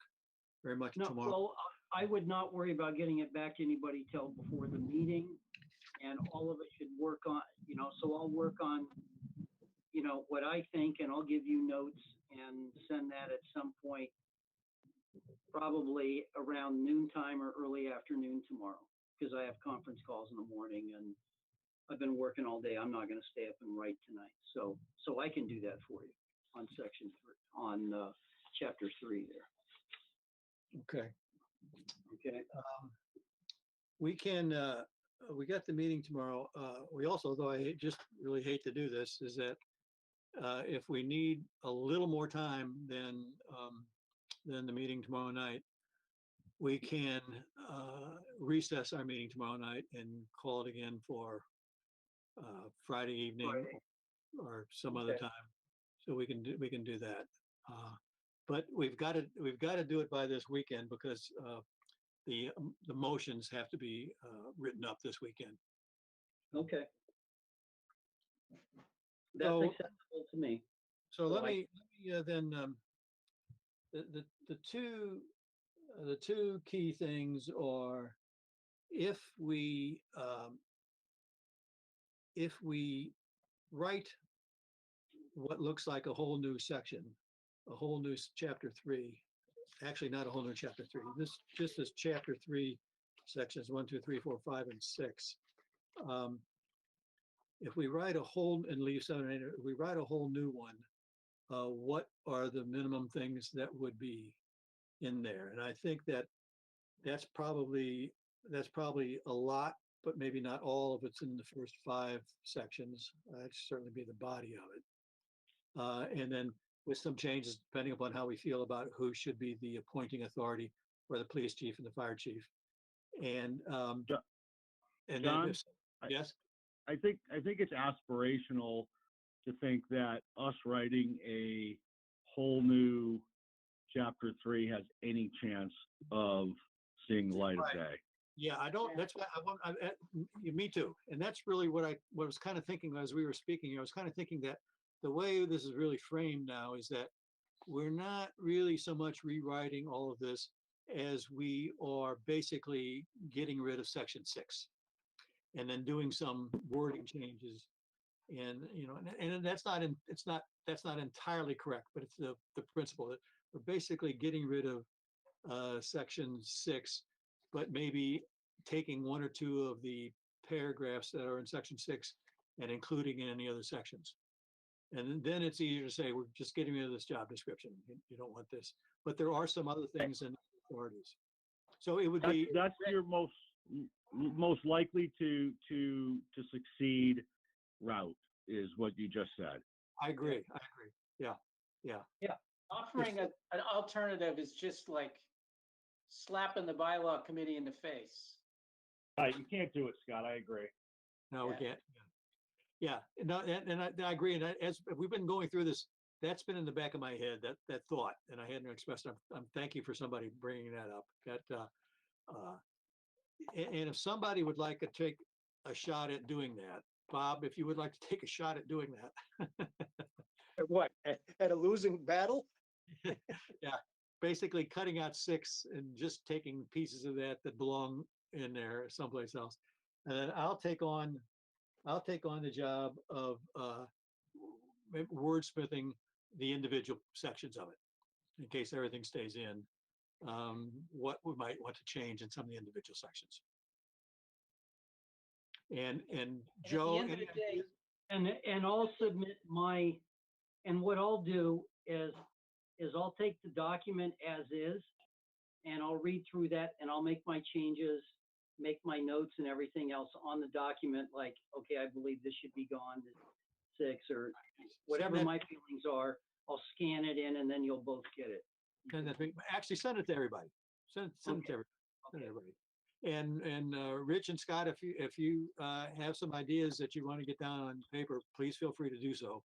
very much No, tomorrow. well, I would not worry about getting it back to anybody till before the meeting, and all of it should work on, so I'll work on, what I think, and I'll give you notes and send that at some point, probably around noontime or early afternoon tomorrow, because I have conference calls in the morning and I've been working all day. I'm not going to stay up and write tonight. So I can do that for you on section 3, on chapter 3 there. Okay. Okay. We got the meeting tomorrow. We also, though I just really hate to do this, is that if we need a little more time than the meeting tomorrow night, we can recess our meeting tomorrow night and call it again for Friday evening or some other time. So we can do that. But we've got to do it by this weekend, because the motions have to be written up this weekend. Okay. That's So- acceptable to me. So let So me then the two key things are, if we write what looks like a whole new section, a whole new chapter 3, actually not a whole new chapter 3, just this chapter 3 sections 1, 2, 3, 4, 5, and 6. If we write a whole and leave 7 and 8, if we write a whole new one, what are the minimum things that would be in there? And I think that's probably a lot, but maybe not all of it's in the first 5 sections. That'd certainly be the body of it. And then with some changes, depending upon how we feel about who should be the appointing authority for the police chief and the fire chief. And, Jo- and then, John? yes, I think it's aspirational to think that us writing a whole new chapter 3 has any chance of seeing the light of day. yeah, I don't, that's why I want, me too. And that's really what I was kind of thinking as we were speaking. I was kind of thinking that the way this is really framed now is that we're not really so much rewriting all of this as we are basically getting rid of section 6 and then doing some wording changes. And, and that's not that's not entirely correct, but it's the principle that we're basically getting rid of section 6, but maybe taking 1 or 2 of the paragraphs that are in section 6 and including in any other sections. And then it's easier to say, we're just getting rid of this job description. You don't want this, but there are some other things in authorities. So it would be, That's your most likely to succeed route, is what you just said. I agree. Yeah. Offering an alternative is just like slapping the bylaw committee in the face. Right, you can't do it, Scott. I agree. No, we Yeah. can't. Yeah, no, and I agree. And as we've been going through this, that's been in the back of my head, that thought, and I hadn't expressed. I'm thank you for somebody bringing that up. And if somebody would like to take a shot at doing that, Bob, if you would like to take a shot at doing that. At what? At a losing battle? Yeah, basically cutting out 6 and just taking pieces of that belong in there someplace else. And then I'll take on the job of wordsmithing the individual sections of it in case everything stays in, what we might want to change in some of the individual sections. And Joe, At the end of the day, And I'll submit and what I'll do is I'll take the document as is, and I'll read through that, and I'll make my changes, make my notes and everything else on the document, like, okay, I believe this should be gone to 6, or whatever my feelings are. I'll scan it in, and then you'll both get it. actually send it to everybody. Send it to everybody. Send it to everybody. And Rich and Scott, if you have some ideas that you want to get down on paper, please feel free to do so.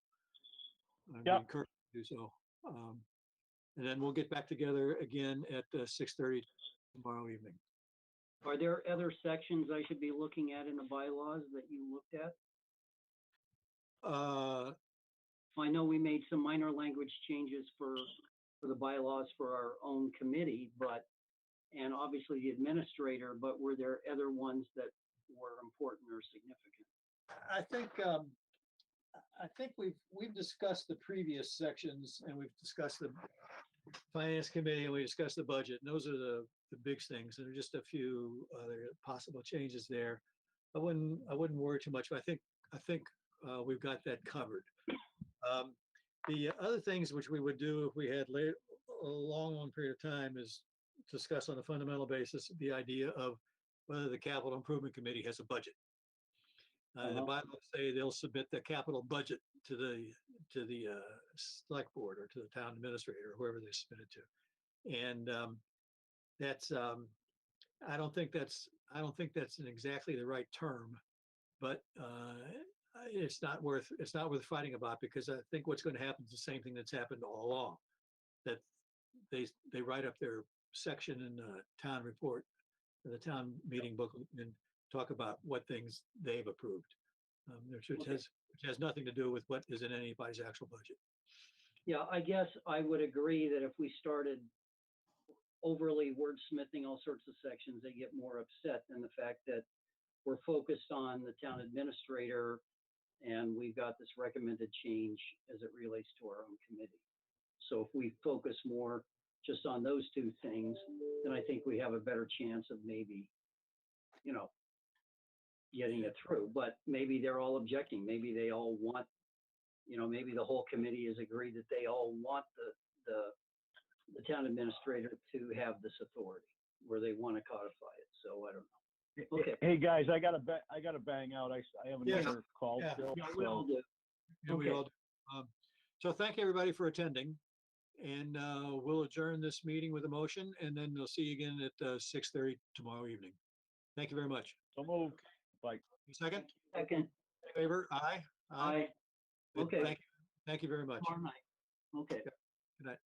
Yeah. Encourage you to do so. And then we'll get back together again at 6:30 tomorrow evening. Are there other sections I should be looking at in the bylaws that you looked at? I know we made some minor language changes for the bylaws for our own committee, and obviously the administrator, but were there other ones that were important or significant? I think we've discussed the previous sections, and we've discussed the finance committee, and we discussed the budget. And those are the big things. There are just a few other possible changes there. I wouldn't worry too much. But I think we've got that covered. The other things which we would do if we had a long period of time is discuss on a fundamental basis the idea of whether the capital improvement committee has a budget. The bylaws say they'll submit the capital budget to the select board or to the town administrator or whoever they submit it to, and that's I don't think that's exactly the right term, but it's not worth fighting about, because I think what's going to happen is the same thing that's happened all along, that they write up their section in the town report, the town meeting book, and talk about what things they've approved, which has nothing to do with what is in anybody's actual budget. Yeah, I guess I would agree that if we started overly wordsmithing all sorts of sections, they get more upset than the fact that we're focused on the town administrator and we've got this recommended change as it relates to our own committee. So if we focus more just on those 2 things, then I think we have a better chance of maybe, getting it through. But maybe they're all objecting. Maybe they all want, maybe the whole committee has agreed that they all want the town administrator to have this authority, where they want to codify it. So I don't know. Okay. Hey guys, I gotta bang out. I have another call still. Yeah, we all do. Yeah, we all do. So thank everybody for attending, and we'll adjourn this meeting with a motion, and then we'll see you again at 6:30 tomorrow evening. Thank you very much. So moved. Like, Second, Second, favor? Aye? aye, Good. okay. Thank you very much. tomorrow night. Okay. Good night.